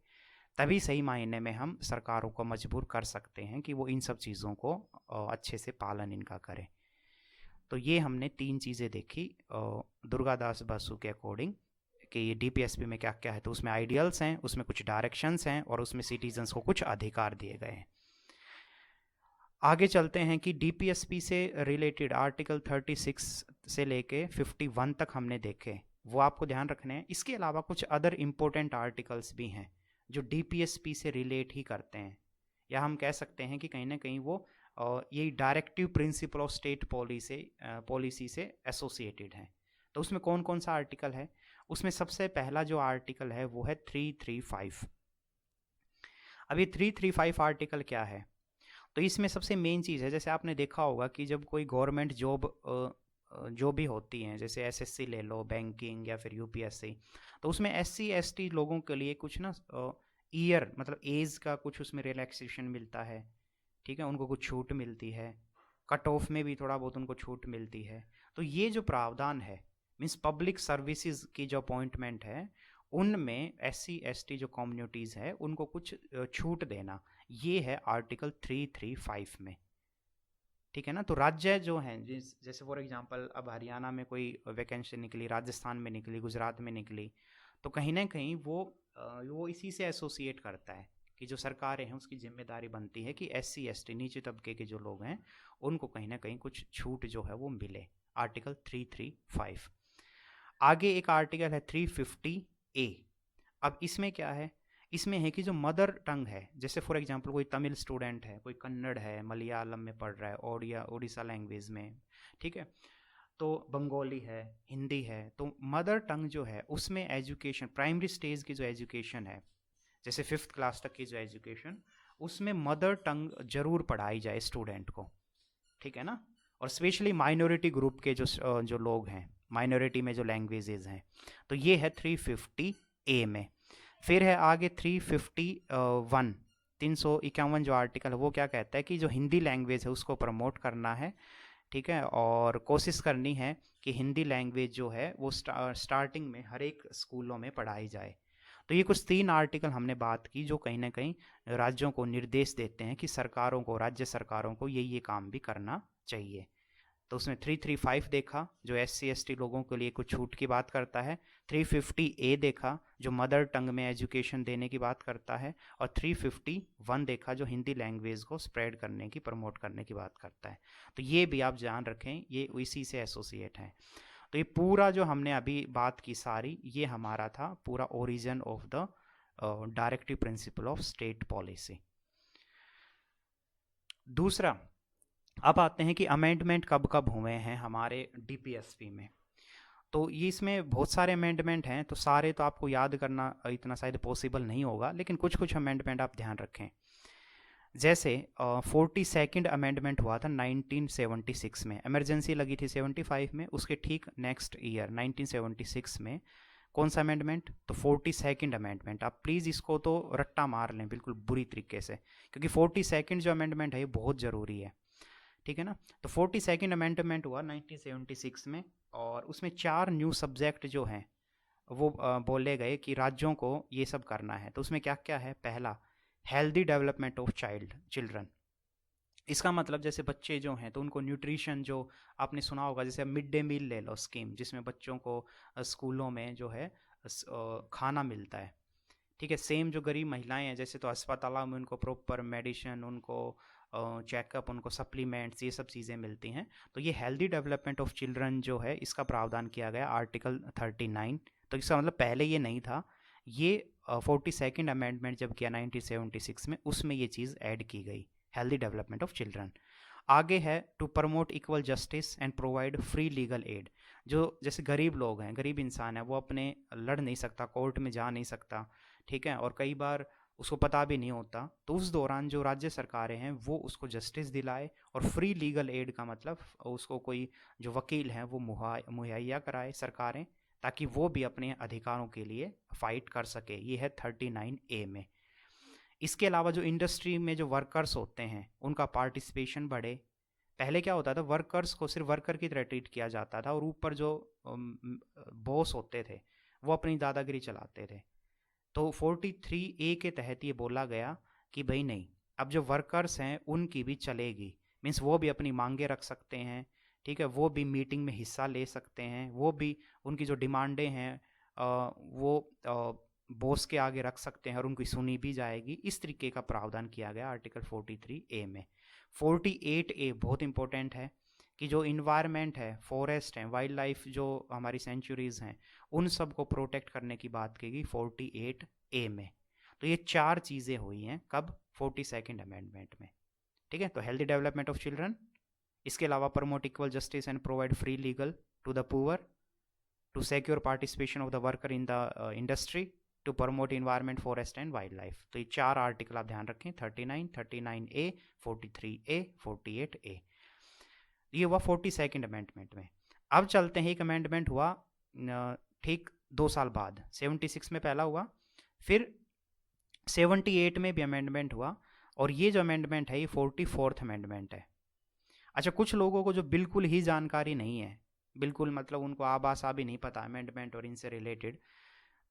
तभी सही मायने में हम सरकारों को मजबूर कर सकते हैं कि वो इन सब चीज़ों को अच्छे से पालन इनका करें। तो ये हमने 3 चीज़ें देखी दुर्गादास बासु के अकॉर्डिंग, कि ये डीपीएसपी में क्या क्या है। तो उसमें आइडियल्स हैं, उसमें कुछ डायरेक्शंस हैं और उसमें सिटीजन्स को कुछ अधिकार दिए गए हैं। आगे चलते हैं कि डीपीएसपी से रिलेटेड आर्टिकल 36 से लेके 51 तक हमने देखे, वो आपको ध्यान रखने हैं। इसके अलावा कुछ अदर इम्पोर्टेंट आर्टिकल्स भी हैं जो डीपीएसपी से रिलेट ही करते हैं, या हम कह सकते हैं कि कहीं ना कहीं वो यही directive principle of state policy से एसोसिएटेड हैं। तो उसमें कौन कौन सा आर्टिकल है? उसमें सबसे पहला जो आर्टिकल है वो है 335। अब ये 335 आर्टिकल क्या है? तो इसमें सबसे मेन चीज़ है, जैसे आपने देखा होगा कि जब कोई गवर्नमेंट जॉब जो भी होती हैं, जैसे एसएससी ले लो, बैंकिंग या फिर यूपीएससी, तो उसमें एससी एसटी लोगों के लिए कुछ ना ईयर मतलब एज का कुछ उसमें रिलैक्सेशन मिलता है, ठीक है, उनको कुछ छूट मिलती है, कट ऑफ में भी थोड़ा बहुत उनको छूट मिलती है। तो ये जो प्रावधान है, मीन्स पब्लिक सर्विसेज की जो अपॉइंटमेंट है उनमें एससी एसटी जो कम्युनिटीज़ है उनको कुछ छूट देना, ये है आर्टिकल 335 में, ठीक है ना। तो राज्य जो हैं, जैसे फॉर एग्जांपल अब हरियाणा में कोई वैकेंसी निकली, राजस्थान में निकली, गुजरात में निकली, तो कहीं ना कहीं वो इसी से एसोसिएट करता है कि जो सरकारें हैं उसकी जिम्मेदारी बनती है कि एससी एसटी नीचे तबके के जो लोग हैं उनको कहीं ना कहीं कुछ छूट जो है वो मिले, आर्टिकल 335। आगे एक आर्टिकल है 350A। अब इसमें क्या है? इसमें है कि जो मदर टंग है, जैसे फॉर एग्जांपल कोई तमिल स्टूडेंट है, कोई कन्नड़ है, मलयालम में पढ़ रहा है, ओडिया लैंग्वेज में, ठीक है, तो बंगाली है, हिंदी है, तो मदर टंग जो है उसमें एजुकेशन, प्राइमरी स्टेज की जो एजुकेशन है, जैसे 5th क्लास तक की जो एजुकेशन, उसमें मदर टंग जरूर पढ़ाई जाए स्टूडेंट को, ठीक है ना। और स्पेशली माइनॉरिटी ग्रुप के जो लोग हैं, माइनॉरिटी में जो लैंग्वेजेस हैं, तो ये है 350A में। फिर है आगे 351, 351 जो आर्टिकल है वो क्या कहता है कि जो हिंदी लैंग्वेज है उसको प्रमोट करना है, ठीक है, और कोशिश करनी है कि हिंदी लैंग्वेज जो है वो स्टार्टिंग में हर एक स्कूलों में पढ़ाई जाए। तो ये कुछ 3 आर्टिकल हमने बात की जो कहीं ना कहीं राज्यों को निर्देश देते हैं कि सरकारों को, राज्य सरकारों को ये काम भी करना चाहिए। तो उसमें 335 देखा जो SC ST लोगों के लिए कुछ छूट की बात करता है, 350A देखा जो मदर टंग में एजुकेशन देने की बात करता है, और 351 देखा जो हिंदी लैंग्वेज को स्प्रेड करने की, प्रमोट करने की बात करता है। तो ये भी आप ध्यान रखें, ये इसी से एसोसिएट हैं। तो ये पूरा जो हमने अभी बात की सारी, ये हमारा था पूरा origin of the directive principle of state policy. दूसरा, अब आते हैं कि अमेंडमेंट कब कब हुए हैं हमारे DPSP में। तो ये इसमें बहुत सारे अमेंडमेंट हैं, तो सारे तो आपको याद करना इतना शायद पॉसिबल नहीं होगा, लेकिन कुछ कुछ अमेंडमेंट आप ध्यान रखें। जैसे 42nd अमेंडमेंट हुआ था 1976 में, इमरजेंसी लगी थी 75 में, उसके ठीक नेक्स्ट ईयर 1976 में कौन सा अमेंडमेंट, तो 42nd अमेंडमेंट। आप प्लीज़ इसको तो रट्टा मार लें बिल्कुल बुरी तरीके से, क्योंकि 42nd जो अमेंडमेंट है ये बहुत ज़रूरी है, ठीक है ना। तो 42nd अमेंडमेंट हुआ 1976 में, और उसमें 4 न्यू सब्जेक्ट जो हैं वो बोले गए कि राज्यों को ये सब करना है। तो उसमें क्या क्या है, पहला, हेल्दी डेवलपमेंट ऑफ चिल्ड्रन। इसका मतलब जैसे बच्चे जो हैं तो उनको न्यूट्रिशन, जो आपने सुना होगा जैसे मिड डे मील ले लो स्कीम, जिसमें बच्चों को स्कूलों में जो है खाना मिलता है, ठीक है। सेम जो गरीब महिलाएं हैं जैसे, तो अस्पतालों में उनको प्रॉपर मेडिसिन, उनको चेकअप, उनको सप्लीमेंट्स, ये सब चीज़ें मिलती हैं। तो ये हेल्दी डेवलपमेंट ऑफ चिल्ड्रन जो है इसका प्रावधान किया गया आर्टिकल 39। तो इसका मतलब पहले ये नहीं था, ये 42nd अमेंडमेंट जब किया 1976 में, उसमें ये चीज़ ऐड की गई, हेल्दी डेवलपमेंट ऑफ चिल्ड्रन। आगे है to promote equal justice and provide free legal aid. जो जैसे गरीब लोग हैं, गरीब इंसान है, वो अपने लड़ नहीं सकता, कोर्ट में जा नहीं सकता, ठीक है, और कई बार उसको पता भी नहीं होता, तो उस दौरान जो राज्य सरकारें हैं वो उसको जस्टिस दिलाए, और फ्री लीगल एड का मतलब उसको कोई जो वकील हैं वो मुहैया कराए सरकारें, ताकि वो भी अपने अधिकारों के लिए फाइट कर सके। ये है 39A में। इसके अलावा जो इंडस्ट्री में जो वर्कर्स होते हैं उनका पार्टिसिपेशन बढ़े। पहले क्या होता था, वर्कर्स को सिर्फ वर्कर की तरह ट्रीट किया जाता था, और ऊपर जो बॉस होते थे वो अपनी दादागिरी चलाते थे। तो 43A के तहत ये बोला गया कि भाई नहीं, अब जो वर्कर्स हैं उनकी भी चलेगी, मीन्स वो भी अपनी मांगे रख सकते हैं, ठीक है, वो भी मीटिंग में हिस्सा ले सकते हैं, वो भी उनकी जो डिमांडें हैं वो बॉस के आगे रख सकते हैं और उनकी सुनी भी जाएगी। इस तरीके का प्रावधान किया गया आर्टिकल 43A में। 48A बहुत इंपॉर्टेंट है कि जो इन्वायरमेंट है, फॉरेस्ट है, वाइल्ड लाइफ जो हमारी सेंचुरीज हैं, उन सब को प्रोटेक्ट करने की बात की गई 48A में। तो ये 4 चीज़ें हुई हैं कब, 42nd अमेंडमेंट में, ठीक है। तो हेल्दी डेवलपमेंट ऑफ चिल्ड्रन, इसके अलावा promote equal justice and provide free legal to the poor, to secure participation of the worker in the industry, to promote environment, forest and wildlife. तो ये 4 article आप ध्यान रखें, 39, 39A, 43A, 48A। ये हुआ 42nd amendment में। अब चलते हैं, एक अमेंडमेंट हुआ ठीक 2 साल बाद, 76 में पहला हुआ, फिर 78 में भी अमेंडमेंट हुआ, और ये जो अमेंडमेंट है ये 44th अमेंडमेंट है। अच्छा, कुछ लोगों को जो बिल्कुल ही जानकारी नहीं है, बिल्कुल मतलब उनको आबासा भी नहीं पता अमेंडमेंट और इनसे रिलेटेड,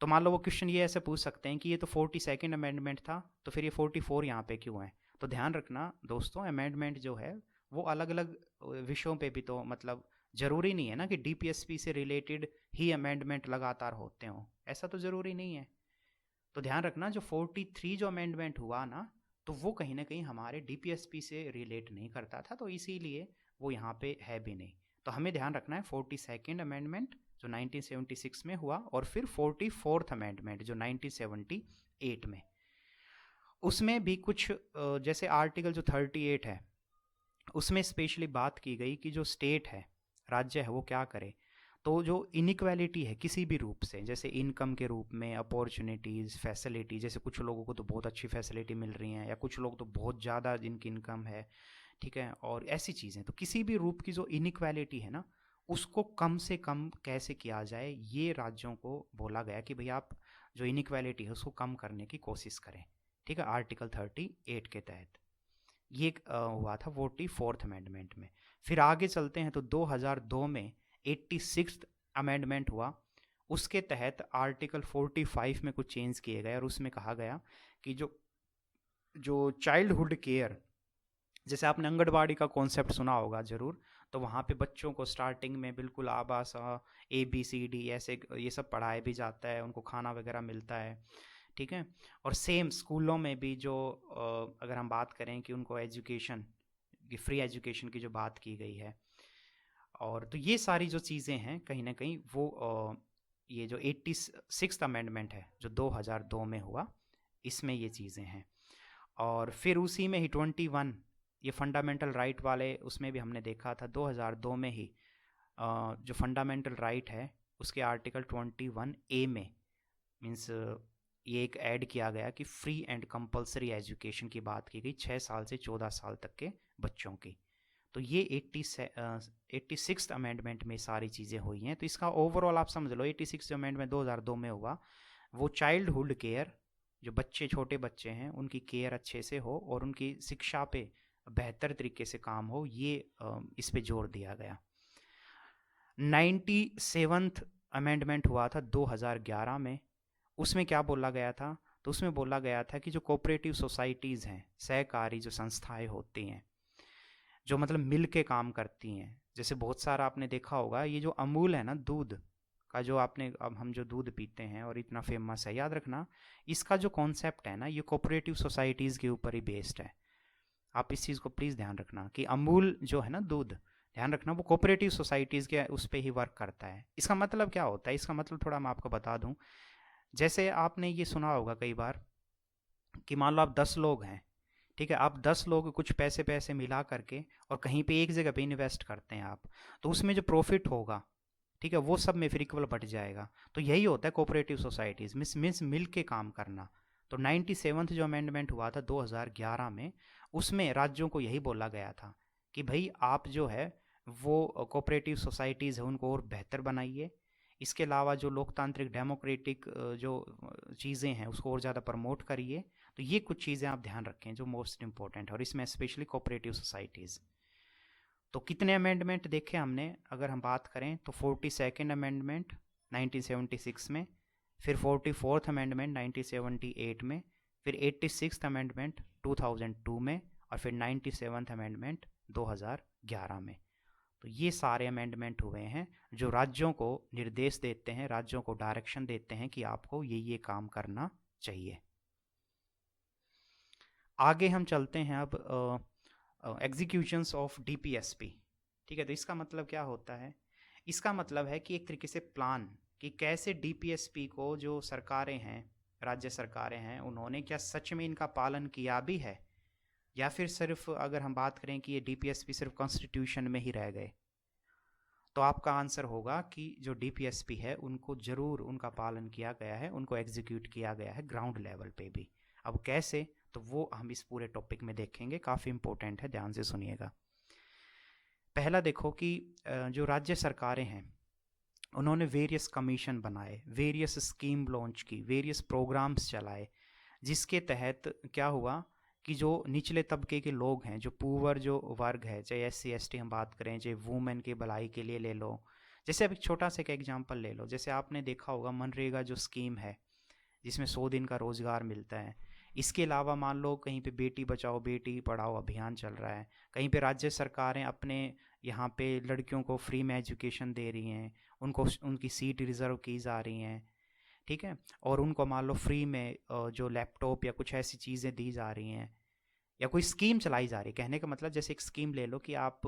तो मान लो वो क्वेश्चन ये ऐसे पूछ सकते हैं कि ये तो 42nd अमेंडमेंट था, तो फिर ये 44 यहाँ पे क्यों है। तो ध्यान रखना दोस्तों, अमेंडमेंट जो है वो अलग अलग विषयों पे भी, तो मतलब ज़रूरी नहीं है ना कि DPSP से रिलेटेड ही अमेंडमेंट लगातार होते हों, ऐसा तो ज़रूरी नहीं है। तो ध्यान रखना जो 43 जो अमेंडमेंट हुआ ना, तो वो कहीं ना कहीं हमारे DPSP से रिलेट नहीं करता था, तो इसीलिए वो यहाँ पे है भी नहीं। तो हमें ध्यान रखना है 42nd अमेंडमेंट जो 1976 में हुआ, और फिर 44th अमेंडमेंट जो 1978 में। उसमें भी कुछ जैसे आर्टिकल जो 38 है उसमें स्पेशली बात की गई कि जो स्टेट है, राज्य है, वो क्या करे। तो जो इनइक्वालिटी है किसी भी रूप से, जैसे इनकम के रूप में, अपॉर्चुनिटीज़, फैसिलिटी, जैसे कुछ लोगों को तो बहुत अच्छी फैसिलिटी मिल रही हैं, या कुछ लोग तो बहुत ज़्यादा जिनकी इनकम है, ठीक है, और ऐसी चीज़ें, तो किसी भी रूप की जो इनइक्वालिटी है ना, उसको कम से कम कैसे किया जाए, ये राज्यों को बोला गया कि भाई आप जो इनइक्वालिटी है उसको कम करने की कोशिश करें, ठीक है, आर्टिकल 38 के तहत। ये हुआ था 44th अमेंडमेंट में। फिर आगे चलते हैं तो 2002 में 86th अमेंडमेंट हुआ, उसके तहत आर्टिकल 45 में कुछ चेंज किए गए और उसमें कहा गया कि जो जो चाइल्डहुड केयर, जैसे आपने आंगनबाड़ी का कॉन्सेप्ट सुना होगा ज़रूर, तो वहाँ पे बच्चों को स्टार्टिंग में बिल्कुल आबास ABCD ऐसे ये सब पढ़ाया भी जाता है, उनको खाना वगैरह मिलता है, ठीक है। और सेम स्कूलों में भी जो अगर हम बात करें कि उनको एजुकेशन की, फ्री एजुकेशन की जो बात की गई है, और तो ये सारी जो चीज़ें हैं कहीं ना कहीं वो ये जो 86th अमेंडमेंट है जो 2002 में हुआ, इसमें ये चीज़ें हैं। और फिर उसी में ही 21 ये फंडामेंटल राइट वाले, उसमें भी हमने देखा था 2002 में ही जो फंडामेंटल राइट है उसके आर्टिकल 21A में मीन्स ये एक ऐड किया गया कि फ्री एंड कंपलसरी एजुकेशन की बात की गई 6 साल से 14 साल तक के बच्चों की। तो ये 86th अमेंडमेंट में सारी चीज़ें हुई हैं। तो इसका ओवरऑल आप समझ लो 86 अमेंडमेंट 2002 में हुआ, वो चाइल्डहुड केयर, जो बच्चे छोटे बच्चे हैं उनकी केयर अच्छे से हो और उनकी शिक्षा पे बेहतर तरीके से काम हो, ये इस पे जोर दिया गया। 97th अमेंडमेंट हुआ था 2011 में। उसमें क्या बोला गया था? तो उसमें बोला गया था कि जो कोऑपरेटिव सोसाइटीज़ हैं, सहकारी जो संस्थाएं होती हैं, जो मतलब मिल के काम करती हैं, जैसे बहुत सारा आपने देखा होगा ये जो अमूल है ना, दूध का जो आपने, अब हम जो दूध पीते हैं और इतना फेमस है, याद रखना इसका जो कॉन्सेप्ट है ना, ये कोऑपरेटिव सोसाइटीज़ के ऊपर ही बेस्ड है। आप इस चीज़ को प्लीज़ ध्यान रखना कि अमूल जो है ना दूध, ध्यान रखना वो कोऑपरेटिव सोसाइटीज़ के उस पर ही वर्क करता है। इसका मतलब क्या होता है? इसका मतलब थोड़ा मैं आपको बता दूं। जैसे आपने ये सुना होगा कई बार कि मान लो आप 10 लोग हैं, ठीक है, आप 10 लोग कुछ पैसे पैसे मिला करके और कहीं पे एक जगह पे इन्वेस्ट करते हैं आप, तो उसमें जो प्रॉफिट होगा, ठीक है, वो सब में फिर इक्वल बट जाएगा। तो यही होता है कोऑपरेटिव सोसाइटीज़, मीन्स मिल के काम करना। तो 97th जो अमेंडमेंट हुआ था 2011 में, उसमें राज्यों को यही बोला गया था कि भाई आप जो है वो कोऑपरेटिव सोसाइटीज़ है उनको और बेहतर बनाइए। इसके अलावा जो लोकतांत्रिक डेमोक्रेटिक जो चीज़ें हैं उसको और ज़्यादा प्रमोट करिए। तो ये कुछ चीज़ें आप ध्यान रखें जो मोस्ट इंपॉर्टेंट है, और इसमें स्पेशली कोऑपरेटिव सोसाइटीज़। तो कितने अमेंडमेंट देखे हमने? अगर हम बात करें तो 42nd अमेंडमेंट 1976 में, फिर 44th अमेंडमेंट 1978 में, फिर 86th अमेंडमेंट 2002 में, और फिर 97th अमेंडमेंट 2011 में। तो ये सारे अमेंडमेंट हुए हैं जो राज्यों को निर्देश देते हैं, राज्यों को डायरेक्शन देते हैं कि आपको ये काम करना चाहिए। आगे हम चलते हैं अब एग्जीक्यूशंस ऑफ DPSP, ठीक है। तो इसका मतलब क्या होता है? इसका मतलब है कि एक तरीके से प्लान कि कैसे DPSP को जो सरकारें हैं, राज्य सरकारें हैं, उन्होंने क्या सच में इनका पालन किया भी है, या फिर सिर्फ अगर हम बात करें कि ये DPSP सिर्फ कॉन्स्टिट्यूशन में ही रह गए। तो आपका आंसर होगा कि जो DPSP है उनको ज़रूर उनका पालन किया गया है, उनको एग्जीक्यूट किया गया है ग्राउंड लेवल पे भी। अब कैसे, तो वो हम इस पूरे टॉपिक में देखेंगे, काफ़ी इंपॉर्टेंट है, ध्यान से सुनिएगा। पहला देखो कि जो राज्य सरकारें हैं उन्होंने वेरियस कमीशन बनाए, वेरियस स्कीम लॉन्च की, वेरियस प्रोग्राम्स चलाए, जिसके तहत क्या हुआ कि जो निचले तबके के लोग हैं, जो पुअर जो वर्ग है, चाहे SC ST हम बात करें, चाहे वुमेन के भलाई के लिए ले लो। जैसे अब एक छोटा सा एक एग्जांपल ले लो, जैसे आपने देखा होगा मनरेगा जो स्कीम है जिसमें 100 दिन का रोज़गार मिलता है। इसके अलावा मान लो कहीं पे बेटी बचाओ बेटी पढ़ाओ अभियान चल रहा है, कहीं पे राज्य सरकारें अपने यहाँ पे लड़कियों को फ्री में एजुकेशन दे रही हैं, उनको उनकी सीट रिज़र्व की जा रही हैं, ठीक है, और उनको मान लो फ्री में जो लैपटॉप या कुछ ऐसी चीज़ें दी जा रही हैं, या कोई स्कीम चलाई जा रही है। कहने का मतलब जैसे एक स्कीम ले लो कि आप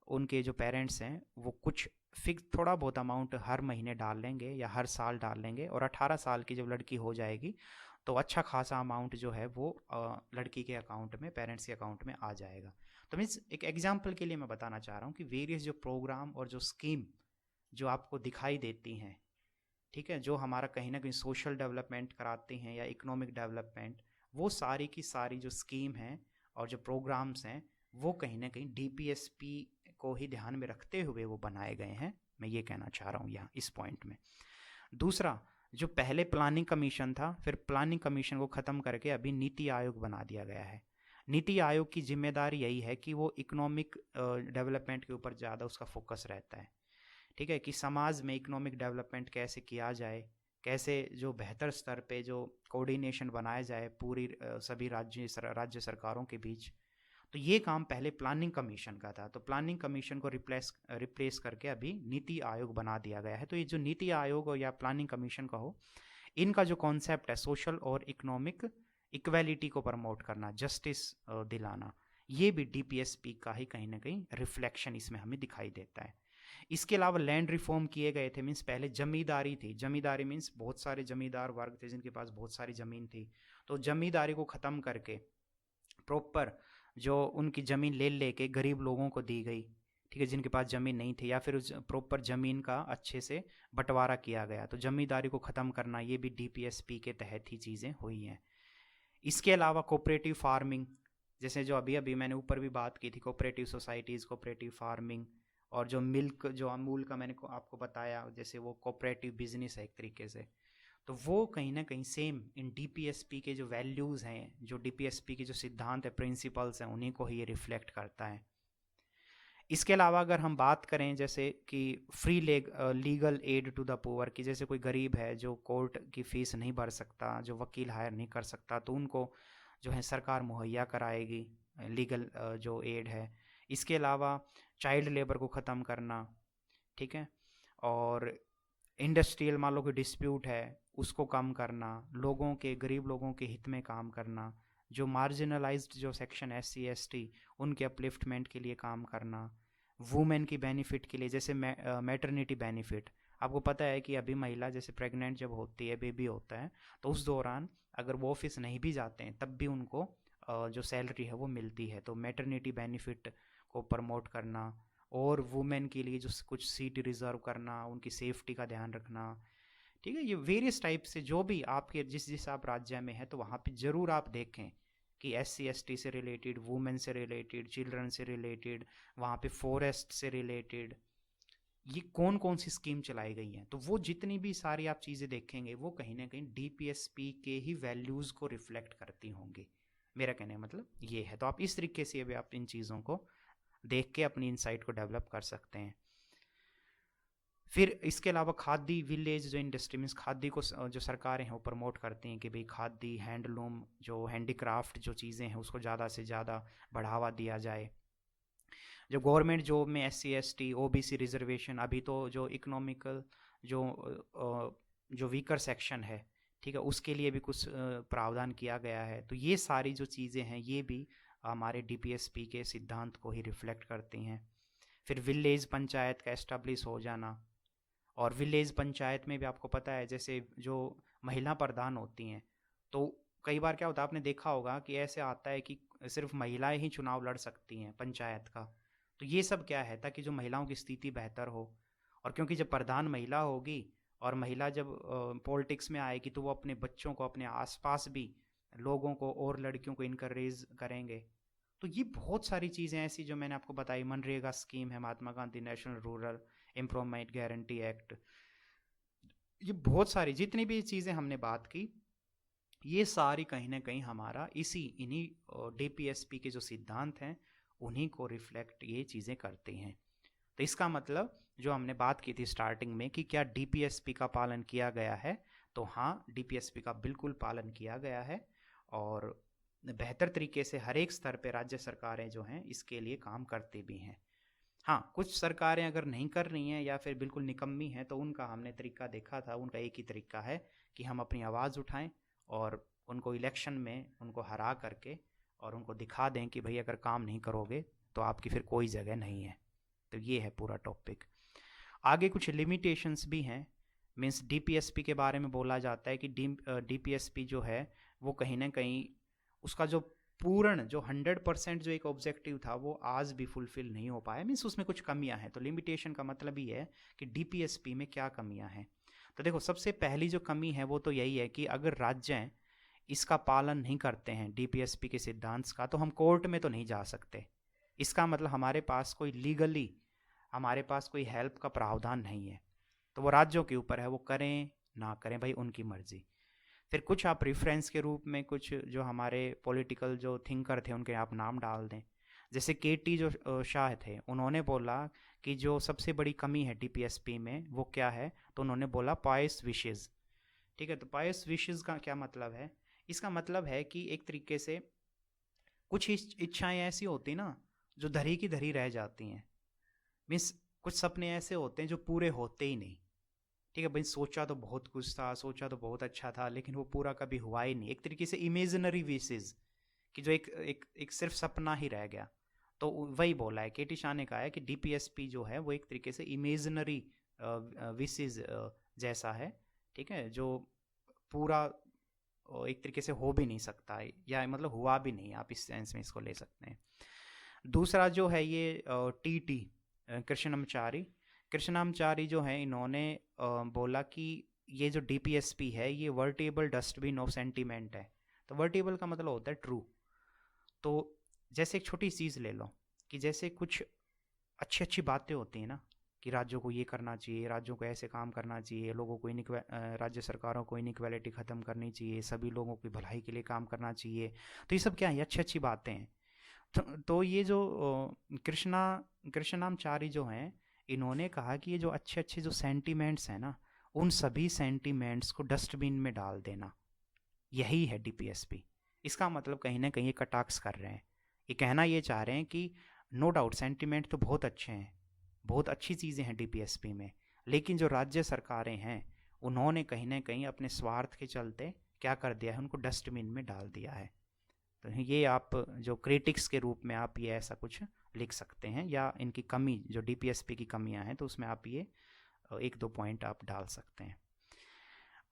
उनके जो पेरेंट्स हैं वो कुछ फिक्स थोड़ा बहुत अमाउंट हर महीने डाल लेंगे या हर साल डाल लेंगे, और 18 साल की जब लड़की हो जाएगी तो अच्छा खासा अमाउंट जो है वो लड़की के अकाउंट में, पेरेंट्स के अकाउंट में आ जाएगा। तो मीन्स एक एग्जांपल के लिए मैं बताना चाह रहा हूँ कि वेरियस जो प्रोग्राम और जो स्कीम जो आपको दिखाई देती हैं, ठीक है, जो हमारा कहीं ना कहीं सोशल डेवलपमेंट कराती हैं या इकोनॉमिक डेवलपमेंट, वो सारी की सारी जो स्कीम हैं और जो प्रोग्राम्स हैं वो कहीं ना कहीं DPSP को ही ध्यान में रखते हुए वो बनाए गए हैं, मैं ये कहना चाह रहा हूँ यहाँ इस पॉइंट में। दूसरा, जो पहले प्लानिंग कमीशन था, फिर प्लानिंग कमीशन को ख़त्म करके अभी नीति आयोग बना दिया गया है। नीति आयोग की जिम्मेदारी यही है कि वो इकोनॉमिक डेवलपमेंट के ऊपर ज़्यादा उसका फोकस रहता है, ठीक है, कि समाज में इकोनॉमिक डेवलपमेंट कैसे किया जाए, कैसे जो बेहतर स्तर पे जो कोऑर्डिनेशन बनाया जाए पूरी सभी राज्य सरकारों के बीच। तो ये काम पहले प्लानिंग कमीशन का था, तो प्लानिंग कमीशन को रिप्लेस करके अभी नीति आयोग बना दिया गया है। तो ये जो नीति आयोग हो या प्लानिंग कमीशन का हो, इनका जो कॉन्सेप्ट है सोशल और इकोनॉमिक इक्वेलिटी को प्रमोट करना, जस्टिस दिलाना, ये भी डीपीएसपी का ही कहीं ना कहीं रिफ्लेक्शन इसमें हमें दिखाई देता है। इसके अलावा लैंड रिफॉर्म किए गए थे, मीन्स पहले जमींदारी थी, जमींदारी मीन्स बहुत सारे जमींदार वर्ग थे जिनके पास बहुत सारी ज़मीन थी, तो जमींदारी को ख़त्म करके प्रॉपर जो उनकी ज़मीन ले लेके गरीब लोगों को दी गई, ठीक है, जिनके पास ज़मीन नहीं थी, या फिर उस प्रॉपर ज़मीन का अच्छे से बंटवारा किया गया। तो जमींदारी को ख़त्म करना, ये भी डीपीएसपी के तहत ही चीज़ें हुई हैं। इसके अलावा कोऑपरेटिव फार्मिंग, जैसे जो अभी अभी मैंने ऊपर भी बात की थी, कोऑपरेटिव सोसाइटीज़, कोऑपरेटिव फार्मिंग, और जो मिल्क जो अमूल का मैंने आपको बताया, जैसे वो कोऑपरेटिव बिजनेस है एक तरीके से, तो वो कहीं ना कहीं सेम इन डीपीएसपी के जो वैल्यूज़ हैं, जो डीपीएसपी के जो सिद्धांत है, प्रिंसिपल्स हैं, उन्हीं को ही ये रिफ्लेक्ट करता है। इसके अलावा अगर हम बात करें जैसे कि free legal aid to the poor, कि जैसे कोई गरीब है जो कोर्ट की फ़ीस नहीं भर सकता, जो वकील हायर नहीं कर सकता, तो उनको जो है सरकार मुहैया कराएगी लीगल जो एड है। इसके अलावा चाइल्ड लेबर को ख़त्म करना, ठीक है, और इंडस्ट्रियल मान लो कि डिस्प्यूट है उसको कम करना, लोगों के गरीब लोगों के हित में काम करना, जो मार्जिनलाइज्ड जो सेक्शन SC ST उनके अपलिफ्टमेंट के लिए काम करना, वुमेन की बेनिफिट के लिए, जैसे मैटरनिटी बेनिफिट। आपको पता है कि अभी महिला जैसे प्रेग्नेंट जब होती है, बेबी होता है, तो उस दौरान अगर वो ऑफिस नहीं भी जाते हैं तब भी उनको जो सैलरी है वो मिलती है। तो मैटरनिटी बेनिफिट को प्रमोट करना, और वुमेन के लिए जो कुछ सीट रिजर्व करना, उनकी सेफ्टी का ध्यान रखना, ठीक है। ये वेरियस टाइप से जो भी आपके जिस आप राज्य में है, तो वहाँ पे ज़रूर आप देखें कि SC ST से रिलेटेड, वुमेन से रिलेटेड, चिल्ड्रन से रिलेटेड, वहाँ पे फॉरेस्ट से रिलेटेड ये कौन कौन सी स्कीम चलाई गई हैं। तो वो जितनी भी सारी आप चीज़ें देखेंगे वो कहीं ना कहीं डीपीएसपी के ही वैल्यूज़ को रिफ्लेक्ट करती होंगी। मेरा कहने का मतलब ये है। तो आप इस तरीके से भी आप इन चीज़ों को देख के अपनी इंसाइट को डेवलप कर सकते हैं। फिर इसके अलावा खादी विलेज जो इंडस्ट्री मीन्स खादी को जो सरकारें हैं वो प्रमोट करती हैं कि भाई खादी, हैंडलूम, जो हैंडीक्राफ्ट जो चीज़ें हैं उसको ज़्यादा से ज़्यादा बढ़ावा दिया जाए। जो गवर्नमेंट जॉब में SC ST OBC रिजर्वेशन, अभी तो जो इकोनॉमिकल जो वीकर सेक्शन है, ठीक है, उसके लिए भी कुछ प्रावधान किया गया है। तो ये सारी जो चीज़ें हैं ये भी हमारे DPSP के सिद्धांत को ही रिफ्लेक्ट करती हैं। फिर विलेज पंचायत का एस्टेब्लिश हो जाना, और विलेज पंचायत में भी आपको पता है जैसे जो महिला प्रधान होती हैं, तो कई बार क्या होता है, आपने देखा होगा कि ऐसे आता है कि सिर्फ महिलाएं ही चुनाव लड़ सकती हैं पंचायत का। तो ये सब क्या है, ताकि जो महिलाओं की स्थिति बेहतर हो। और क्योंकि जब प्रधान महिला होगी और महिला जब पॉलिटिक्स में आएगी, तो वो अपने बच्चों को, अपने आसपास भी लोगों को और लड़कियों को इनकरेज करेंगे। तो ये बहुत सारी चीज़ें ऐसी जो मैंने आपको बताई, मनरेगा स्कीम है, Mahatma Gandhi national rural employment guarantee act, ये बहुत सारी जितनी भी चीज़ें हमने बात की, ये सारी कहीं ना कहीं हमारा इन्हीं DPSP के जो सिद्धांत हैं उन्हीं को रिफ्लेक्ट ये चीज़ें करती हैं। तो इसका मतलब जो हमने बात की थी स्टार्टिंग में कि क्या DPSP का पालन किया गया है, तो हाँ, DPSP का बिल्कुल पालन किया गया है, और बेहतर तरीके से हर एक स्तर पे राज्य सरकारें जो हैं इसके लिए काम करती भी हैं। हाँ, कुछ सरकारें अगर नहीं कर रही हैं या फिर बिल्कुल निकम्मी हैं, तो उनका हमने तरीका देखा था। उनका एक ही तरीका है कि हम अपनी आवाज़ उठाएं और उनको इलेक्शन में उनको हरा करके और उनको दिखा दें कि भाई अगर काम नहीं करोगे तो आपकी फिर कोई जगह नहीं है। तो ये है पूरा टॉपिक। आगे कुछ लिमिटेशंस भी हैं। मीन्स DPSP के बारे में बोला जाता है कि DPSP जो है वो कहीं ना कहीं उसका जो पूर्ण जो 100% जो एक ऑब्जेक्टिव था वो आज भी फुलफिल नहीं हो पाया। मीन्स उसमें कुछ कमियां हैं। तो लिमिटेशन का मतलब ही है कि DPSP में क्या कमियां हैं। तो देखो, सबसे पहली जो कमी है वो तो यही है कि अगर राज्य इसका पालन नहीं करते हैं DPSP के सिद्धांत का, तो हम कोर्ट में तो नहीं जा सकते। इसका मतलब हमारे पास कोई लीगली हमारे पास कोई हेल्प का प्रावधान नहीं है। तो वो राज्यों के ऊपर है, वो करें ना करें, भाई उनकी मर्जी। फिर कुछ आप रेफरेंस के रूप में कुछ जो हमारे पॉलिटिकल जो थिंकर थे उनके आप नाम डाल दें। जैसे KT जो शाह थे, उन्होंने बोला कि जो सबसे बड़ी कमी है DPSP में वो क्या है, तो उन्होंने बोला पायस विशेज़। ठीक है, तो पायस विशेज़ का क्या मतलब है? इसका मतलब है कि एक तरीके से कुछ इच्छाएं ऐसी होती ना जो धरी की धरी रह जाती हैं। मीन्स कुछ सपने ऐसे होते हैं जो पूरे होते ही नहीं। ठीक है भाई, सोचा तो बहुत कुछ था, सोचा तो बहुत अच्छा था, लेकिन वो पूरा कभी हुआ ही नहीं। एक तरीके से इमेजिनरी विशेज़ कि जो एक एक एक सिर्फ सपना ही रह गया। तो वही बोला है, KT शाह ने कहा है कि DPSP जो है वो एक तरीके से इमेजिनरी विशेज़ जैसा है। ठीक है, जो पूरा एक तरीके से हो भी नहीं सकता है, या मतलब हुआ भी नहीं, आप इस सेंस में इसको ले सकते हैं। दूसरा जो है ये TT कृष्णमचारी कृष्णामचारी जो है, इन्होंने बोला कि ये जो DPSP है ये वर्टेबल डस्टबिन ऑफ सेंटीमेंट है। तो वर्टेबल का मतलब होता है ट्रू। तो जैसे एक छोटी चीज़ ले लो कि जैसे कुछ अच्छी अच्छी बातें होती हैं ना, कि राज्यों को ये करना चाहिए, राज्यों को ऐसे काम करना चाहिए, लोगों को राज्य सरकारों को इनइक्वालिटी ख़त्म करनी चाहिए, सभी लोगों की भलाई के लिए काम करना चाहिए। तो ये सब क्या है, अच्छी अच्छी बातें हैं। तो ये जो कृष्णामचारी जो हैं, इन्होंने कहा कि ये जो अच्छे अच्छे जो सेंटीमेंट्स हैं ना, उन सभी सेंटीमेंट्स को डस्टबिन में डाल देना, यही है DPSP। इसका मतलब कहीं ना कहीं ये कटाक्ष कर रहे हैं। ये कहना ये चाह रहे हैं कि नो डाउट सेंटीमेंट तो बहुत अच्छे हैं, बहुत अच्छी चीज़ें हैं DPSP में, लेकिन जो राज्य सरकारें हैं उन्होंने कहीं ना कहीं अपने स्वार्थ के चलते क्या कर दिया है, उनको डस्टबिन में डाल दिया है। तो ये आप जो क्रिटिक्स के रूप में आप ये ऐसा कुछ लिख सकते हैं, या इनकी कमी जो DPSP की कमियां हैं तो उसमें आप ये एक दो पॉइंट आप डाल सकते हैं।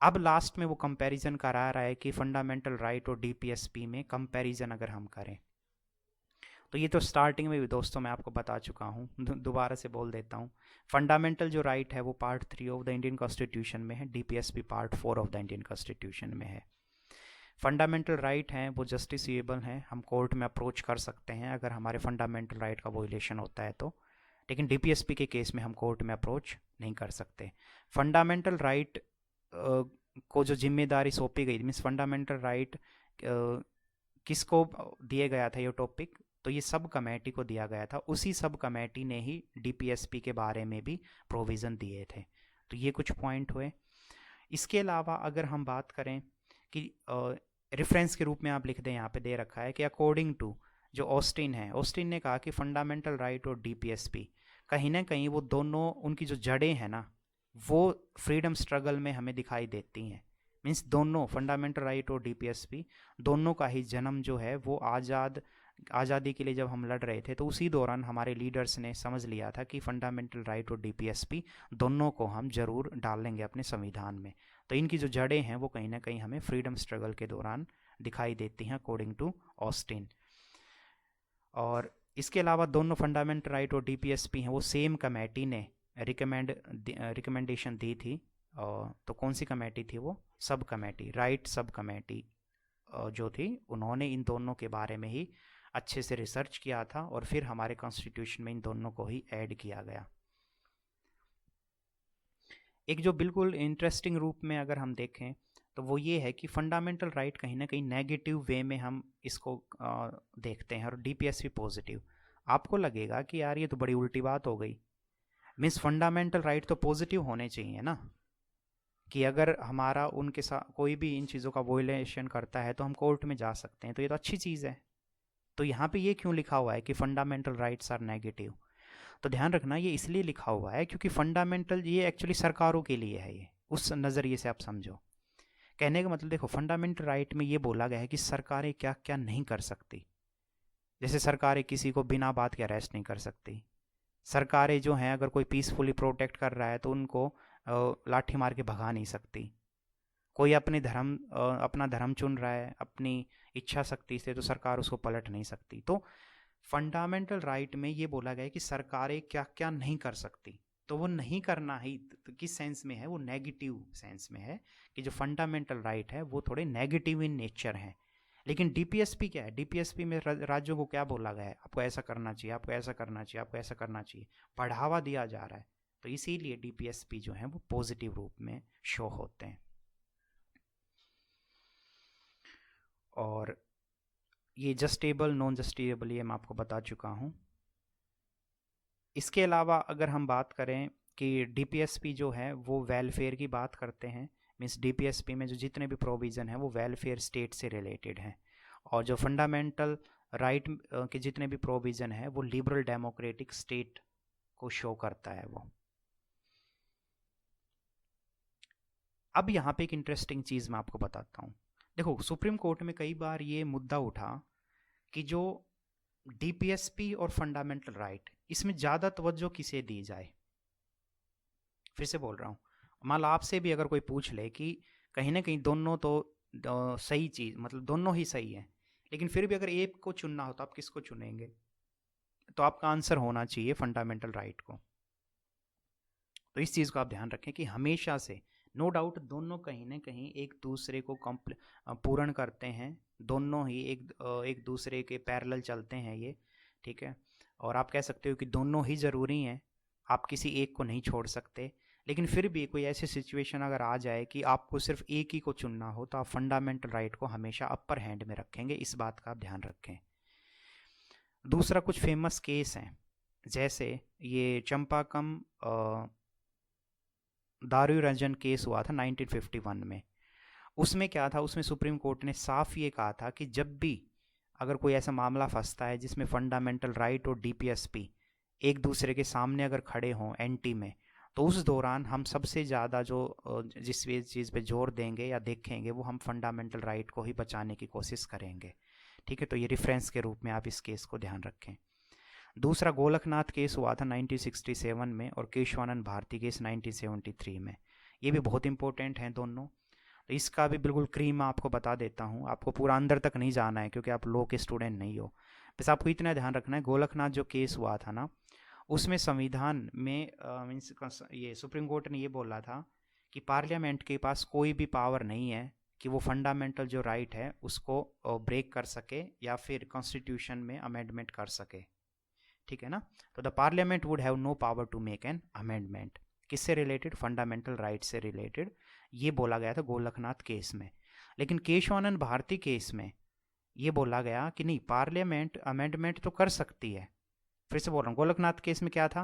अब लास्ट में वो कंपैरिजन करा रहा है कि फंडामेंटल राइट और DPSP में कंपैरिजन अगर हम करें, तो ये तो स्टार्टिंग में भी दोस्तों मैं आपको बता चुका हूँ, दोबारा से बोल देता हूँ। फंडामेंटल जो राइट है वो part 3 of the Indian constitution में है, DPSP part 4 of the Indian constitution में है। फंडामेंटल राइट हैं वो जस्टिसिएबल हैं, हम कोर्ट में अप्रोच कर सकते हैं अगर हमारे फंडामेंटल राइट का वोलेशन होता है तो, लेकिन DPSP के केस में हम कोर्ट में अप्रोच नहीं कर सकते। फंडामेंटल राइट को जो जिम्मेदारी सौंपी गई, मीन्स फंडामेंटल राइट किसको दिए गया था ये टॉपिक, तो ये सब कमेटी को दिया गया था, उसी सब कमेटी ने ही DPSP के बारे में भी प्रोविज़न दिए थे। तो ये कुछ पॉइंट हुए। इसके अलावा अगर हम बात करें कि रेफरेंस के रूप में आप लिख दें, यहाँ पे दे रखा है कि अकॉर्डिंग टू जो ऑस्टिन है, ऑस्टिन ने कहा कि फंडामेंटल राइट और DPSP कहीं ना कहीं वो दोनों, उनकी जो जड़ें हैं ना वो फ्रीडम स्ट्रगल में हमें दिखाई देती हैं। मीन्स दोनों फंडामेंटल राइट और DPSP दोनों का ही जन्म जो है वो आज़ादी के लिए जब हम लड़ रहे थे तो उसी दौरान हमारे लीडर्स ने समझ लिया था कि फंडामेंटल राइट और DPSP दोनों को हम ज़रूर डालेंगे अपने संविधान में। तो इनकी जो जड़ें हैं वो कहीं ना कहीं हमें फ्रीडम स्ट्रगल के दौरान दिखाई देती हैं अकॉर्डिंग टू ऑस्टिन। और इसके अलावा दोनों फंडामेंटल राइट और DPSP हैं वो सेम कमेटी ने रिकमेंडेशन दी थी। तो कौन सी कमेटी थी वो? Sub committee, right sub committee जो थी, उन्होंने इन दोनों के बारे में ही अच्छे से रिसर्च किया था और फिर हमारे कॉन्स्टिट्यूशन में इन दोनों को ही ऐड किया गया। एक जो बिल्कुल इंटरेस्टिंग रूप में अगर हम देखें तो वो ये है कि फंडामेंटल राइट कहीं ना कहीं नेगेटिव वे में हम इसको देखते हैं और DPSP पॉजिटिव। आपको लगेगा कि यार ये तो बड़ी उल्टी बात हो गई, मीन्स फंडामेंटल राइट तो पॉजिटिव होने चाहिए ना, कि अगर हमारा उनके साथ कोई भी इन चीज़ों का वोलेशन करता है तो हम कोर्ट में जा सकते हैं, तो ये तो अच्छी चीज़ है। तो यहाँ पे ये क्यों लिखा हुआ है कि फंडामेंटल राइट्स आर नेगेटिव? तो ध्यान रखना ये इसलिए लिखा हुआ है क्योंकि फंडामेंटल ये एक्चुअली सरकारों के लिए है, ये उस नज़रिए से आप समझो। कहने का मतलब देखो, फंडामेंटल राइट में ये बोला गया है कि सरकारें क्या क्या नहीं कर सकती। जैसे सरकारें किसी को बिना बात के अरेस्ट नहीं कर सकती। सरकारें जो हैं अगर कोई पीसफुली प्रोटेक्ट कर रहा है तो उनको लाठी मार के भगा नहीं सकती। कोई अपना धर्म चुन रहा है अपनी इच्छा शक्ति से, तो सरकार उसको पलट नहीं सकती। तो फंडामेंटल राइट में ये बोला गया है कि सरकारें क्या क्या नहीं कर सकती, तो वो नहीं करना ही तो किस सेंस में है? वो नेगेटिव सेंस में है कि जो फंडामेंटल राइट है वो थोड़े नेगेटिव इन नेचर हैं। लेकिन DPSP क्या है? DPSP में राज्यों को क्या बोला गया है? आपको ऐसा करना चाहिए, आपको ऐसा करना चाहिए, आपको ऐसा करना चाहिए, बढ़ावा दिया जा रहा है। तो इसीलिए DPSP जो है वो पॉजिटिव रूप में शो होते हैं। और ये जस्टेबल नॉन जस्टेबल ये मैं आपको बता चुका हूँ। इसके अलावा अगर हम बात करें कि डीपीएसपी जो है वो वेलफेयर की बात करते हैं, मीन्स डीपीएसपी में जो जितने भी प्रोविज़न है वो वेलफेयर स्टेट से रिलेटेड हैं, और जो फंडामेंटल राइट के जितने भी प्रोविज़न है वो लिबरल डेमोक्रेटिक स्टेट को शो करता है वो। अब यहाँ पे एक इंटरेस्टिंग चीज़ मैं आपको बताता हूँ। देखो, सुप्रीम कोर्ट में कई बार ये मुद्दा उठा कि जो डीपीएसपी और फंडामेंटल राइट, इसमें ज़्यादा तवज्जो किसे दी जाए। फिर से बोल रहा हूँ, मान लो आपसे भी अगर कोई पूछ ले कि कहीं ना कहीं दोनों तो सही चीज़, मतलब दोनों ही सही है, लेकिन फिर भी अगर एक को चुनना हो तो आप किसको चुनेंगे, तो आपका आंसर होना चाहिए फंडामेंटल राइट को। तो इस चीज़ को आप ध्यान रखें कि हमेशा से, नो डाउट, दोनों कहीं ना कहीं एक दूसरे को पूर्ण करते हैं, दोनों ही एक दूसरे के पैरेलल चलते हैं ये, ठीक है। और आप कह सकते हो कि दोनों ही ज़रूरी हैं, आप किसी एक को नहीं छोड़ सकते। लेकिन फिर भी कोई ऐसी सिचुएशन अगर आ जाए कि आपको सिर्फ एक ही को चुनना हो तो आप फंडामेंटल राइट को हमेशा अपर हैंड में रखेंगे, इस बात का आप ध्यान रखें। दूसरा, कुछ फेमस केस हैं, जैसे ये चंपाकम दारू रंजन केस हुआ था 1951 में। उसमें क्या था, उसमें सुप्रीम कोर्ट ने साफ ये कहा था कि जब भी अगर कोई ऐसा मामला फंसता है जिसमें फंडामेंटल राइट और डीपीएसपी एक दूसरे के सामने अगर खड़े हों एंटी में, तो उस दौरान हम सबसे ज़्यादा जो जिस चीज़ पे जोर देंगे या देखेंगे वो हम फंडामेंटल राइट को ही बचाने की कोशिश करेंगे, ठीक है। तो ये रेफरेंस के रूप में आप इस केस को ध्यान रखें। दूसरा, गोलकनाथ केस हुआ था 1967 में, और केशवानंद भारती केस 1973 में। ये भी बहुत इंपॉर्टेंट हैं दोनों। तो इसका भी बिल्कुल क्रीम आपको बता देता हूँ, आपको पूरा अंदर तक नहीं जाना है क्योंकि आप लॉ के स्टूडेंट नहीं हो। बस आपको इतना ध्यान रखना है, गोलकनाथ जो केस हुआ था ना, उसमें संविधान में मीन्स ये सुप्रीम कोर्ट ने ये बोला था कि पार्लियामेंट के पास कोई भी पावर नहीं है कि वो फंडामेंटल जो राइट है उसको ब्रेक कर सके या फिर कॉन्स्टिट्यूशन में अमेंडमेंट कर सके, ठीक है ना। तो the parliament would have no power to make an amendment. किससे रिलेटेड? फंडामेंटल राइट से रिलेटेड। ये बोला गया था गोलकनाथ केस में। लेकिन केशवानंद भारती केस में ये बोला गया कि नहीं, पार्लियामेंट अमेंडमेंट तो कर सकती है। फिर से बोल रहा हूँ, गोलकनाथ केस में क्या था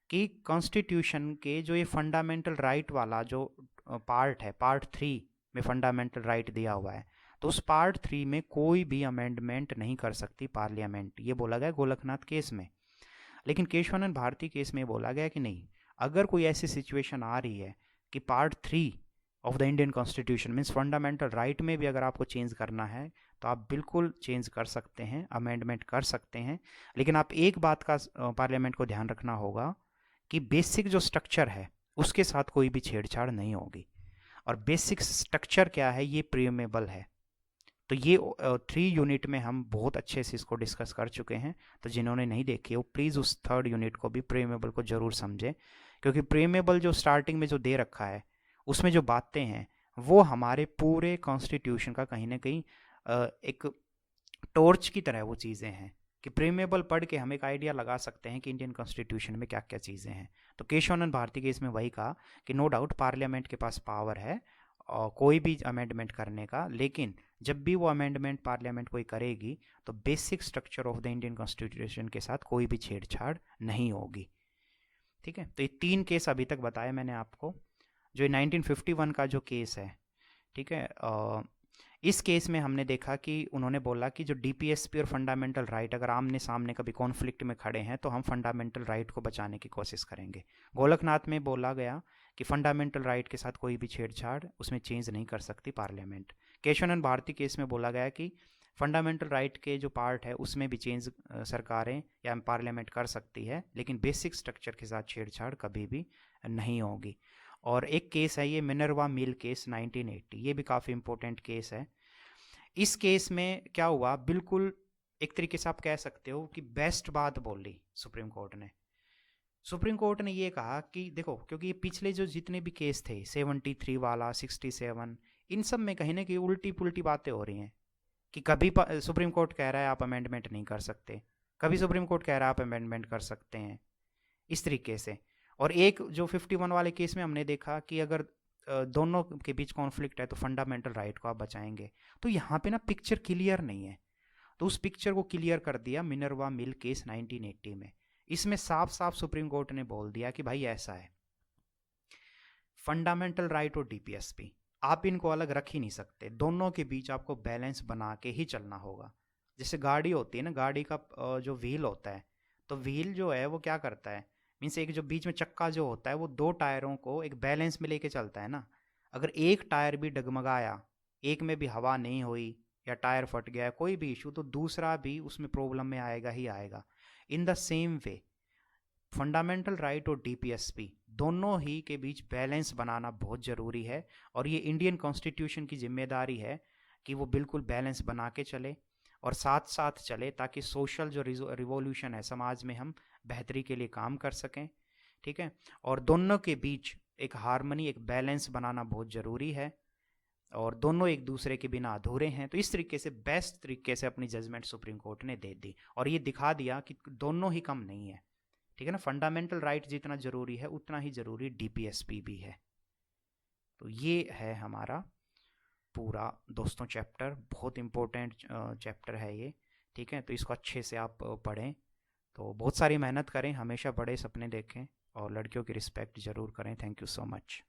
कि कॉन्स्टिट्यूशन के जो ये फंडामेंटल राइट वाला जो पार्ट है, पार्ट 3 में फंडामेंटल राइट दिया हुआ है, तो उस पार्ट 3 में कोई भी अमेंडमेंट नहीं कर सकती पार्लियामेंट, ये बोला गया गोलकनाथ केस में। लेकिन केशवानंद भारती केस में बोला गया कि नहीं, अगर कोई ऐसी सिचुएशन आ रही है कि part 3 of the Indian constitution means fundamental right में भी अगर आपको चेंज करना है तो आप बिल्कुल चेंज कर सकते हैं, अमेंडमेंट कर सकते हैं। लेकिन आप एक बात का पार्लियामेंट को ध्यान रखना होगा कि बेसिक जो स्ट्रक्चर है उसके साथ कोई भी छेड़छाड़ नहीं होगी। और बेसिक स्ट्रक्चर क्या है? ये प्रीमेबल है। तो ये 3 यूनिट में हम बहुत अच्छे से इसको डिस्कस कर चुके हैं। तो जिन्होंने नहीं देखी वो प्लीज़ उस 3rd यूनिट को भी, प्रीमेबल को ज़रूर समझें, क्योंकि प्रीमेबल जो स्टार्टिंग में जो दे रखा है उसमें जो बातें हैं वो हमारे पूरे कॉन्स्टिट्यूशन का कहीं ना कहीं एक टॉर्च की तरह वो चीज़ें हैं कि प्रीमेबल पढ़ के हम एक आइडिया लगा सकते हैं कि इंडियन कॉन्स्टिट्यूशन में क्या क्या चीज़ें हैं। तो केशवानंद भारती केस में वही कहा कि नो डाउट पार्लियामेंट के पास पावर है और कोई भी अमेंडमेंट करने का, लेकिन जब भी वो अमेंडमेंट पार्लियामेंट कोई करेगी तो basic structure of the Indian constitution के साथ कोई भी छेड़छाड़ नहीं होगी, ठीक है। तो ये 3 केस अभी तक बताए मैंने आपको। जो 1951 का जो केस है, ठीक है, इस केस में हमने देखा कि उन्होंने बोला कि जो डीपीएसपी और फंडामेंटल राइट अगर आमने सामने कभी कॉन्फ्लिक्ट में खड़े हैं तो हम फंडामेंटल राइट को बचाने की कोशिश करेंगे। गोलकनाथ में बोला गया कि फंडामेंटल राइट के साथ कोई भी छेड़छाड़ उसमें चेंज नहीं कर सकती पार्लियामेंट। केशवानंद भारती केस में बोला गया कि फंडामेंटल राइट के जो पार्ट है उसमें भी चेंज सरकारें या पार्लियामेंट कर सकती है, लेकिन बेसिक स्ट्रक्चर के साथ छेड़छाड़ कभी भी नहीं होगी। और एक केस है ये मिनर्वा मिल केस 1980, ये भी काफ़ी इंपॉर्टेंट केस है। इस केस में क्या हुआ, बिल्कुल एक तरीके से आप कह सकते हो कि बेस्ट बात बोली सुप्रीम कोर्ट ने। सुप्रीम कोर्ट ने ये कहा कि देखो, क्योंकि ये पिछले जो जितने भी केस थे 73 वाला, 67, इन सब में कहीं ना कहीं उल्टी पुल्टी बातें हो रही हैं कि कभी सुप्रीम कोर्ट कह रहा है आप अमेंडमेंट नहीं कर सकते, कभी सुप्रीम कोर्ट कह रहा है आप अमेंडमेंट कर सकते हैं, इस तरीके से। और एक जो 51 वाले केस में हमने देखा कि अगर दोनों के बीच कॉन्फ्लिक्ट है तो फंडामेंटल राइट को आप बचाएंगे। तो यहाँ पे ना पिक्चर क्लियर नहीं है। तो उस पिक्चर को क्लियर कर दिया मिनर्वा मिल केस 1980 में। इसमें साफ साफ सुप्रीम कोर्ट ने बोल दिया कि भाई ऐसा है, फंडामेंटल राइट और डीपीएसपी आप इनको अलग रख ही नहीं सकते, दोनों के बीच आपको बैलेंस बना के ही चलना होगा। जैसे गाड़ी होती है ना, गाड़ी का जो व्हील होता है, तो व्हील जो है वो क्या करता है, मीन्स एक जो बीच में चक्का जो होता है वो दो टायरों को एक बैलेंस में लेके चलता है ना। अगर एक टायर भी डगमगाया, एक में भी हवा नहीं हुई या टायर फट गया, कोई भी इशू, तो दूसरा भी उसमें प्रॉब्लम में आएगा ही आएगा। In the same way fundamental right और डीपीएसपी दोनों ही के बीच बैलेंस बनाना बहुत ज़रूरी है, और ये इंडियन कॉन्स्टिट्यूशन की जिम्मेदारी है कि वो बिल्कुल बैलेंस बना के चले और साथ साथ चले, ताकि सोशल जो रिवॉल्यूशन है समाज में हम बेहतरी के लिए काम कर सकें। ठीक है, और दोनों के बीच एक हार्मनी, एक बैलेंस बनाना बहुत ज़रूरी है, और दोनों एक दूसरे के बिना अधूरे हैं। तो इस तरीके से बेस्ट तरीके से अपनी जजमेंट सुप्रीम कोर्ट ने दे दी और ये दिखा दिया कि दोनों ही कम नहीं है। ठीक है ना, फंडामेंटल राइट जितना ज़रूरी है उतना ही ज़रूरी डीपीएसपी भी है। तो ये है हमारा पूरा दोस्तों चैप्टर, बहुत इम्पोर्टेंट चैप्टर है ये। ठीक है, तो इसको अच्छे से आप पढ़ें, तो बहुत सारी मेहनत करें, हमेशा बड़े सपने देखें और लड़कियों की रिस्पेक्ट ज़रूर करें। Thank you so much.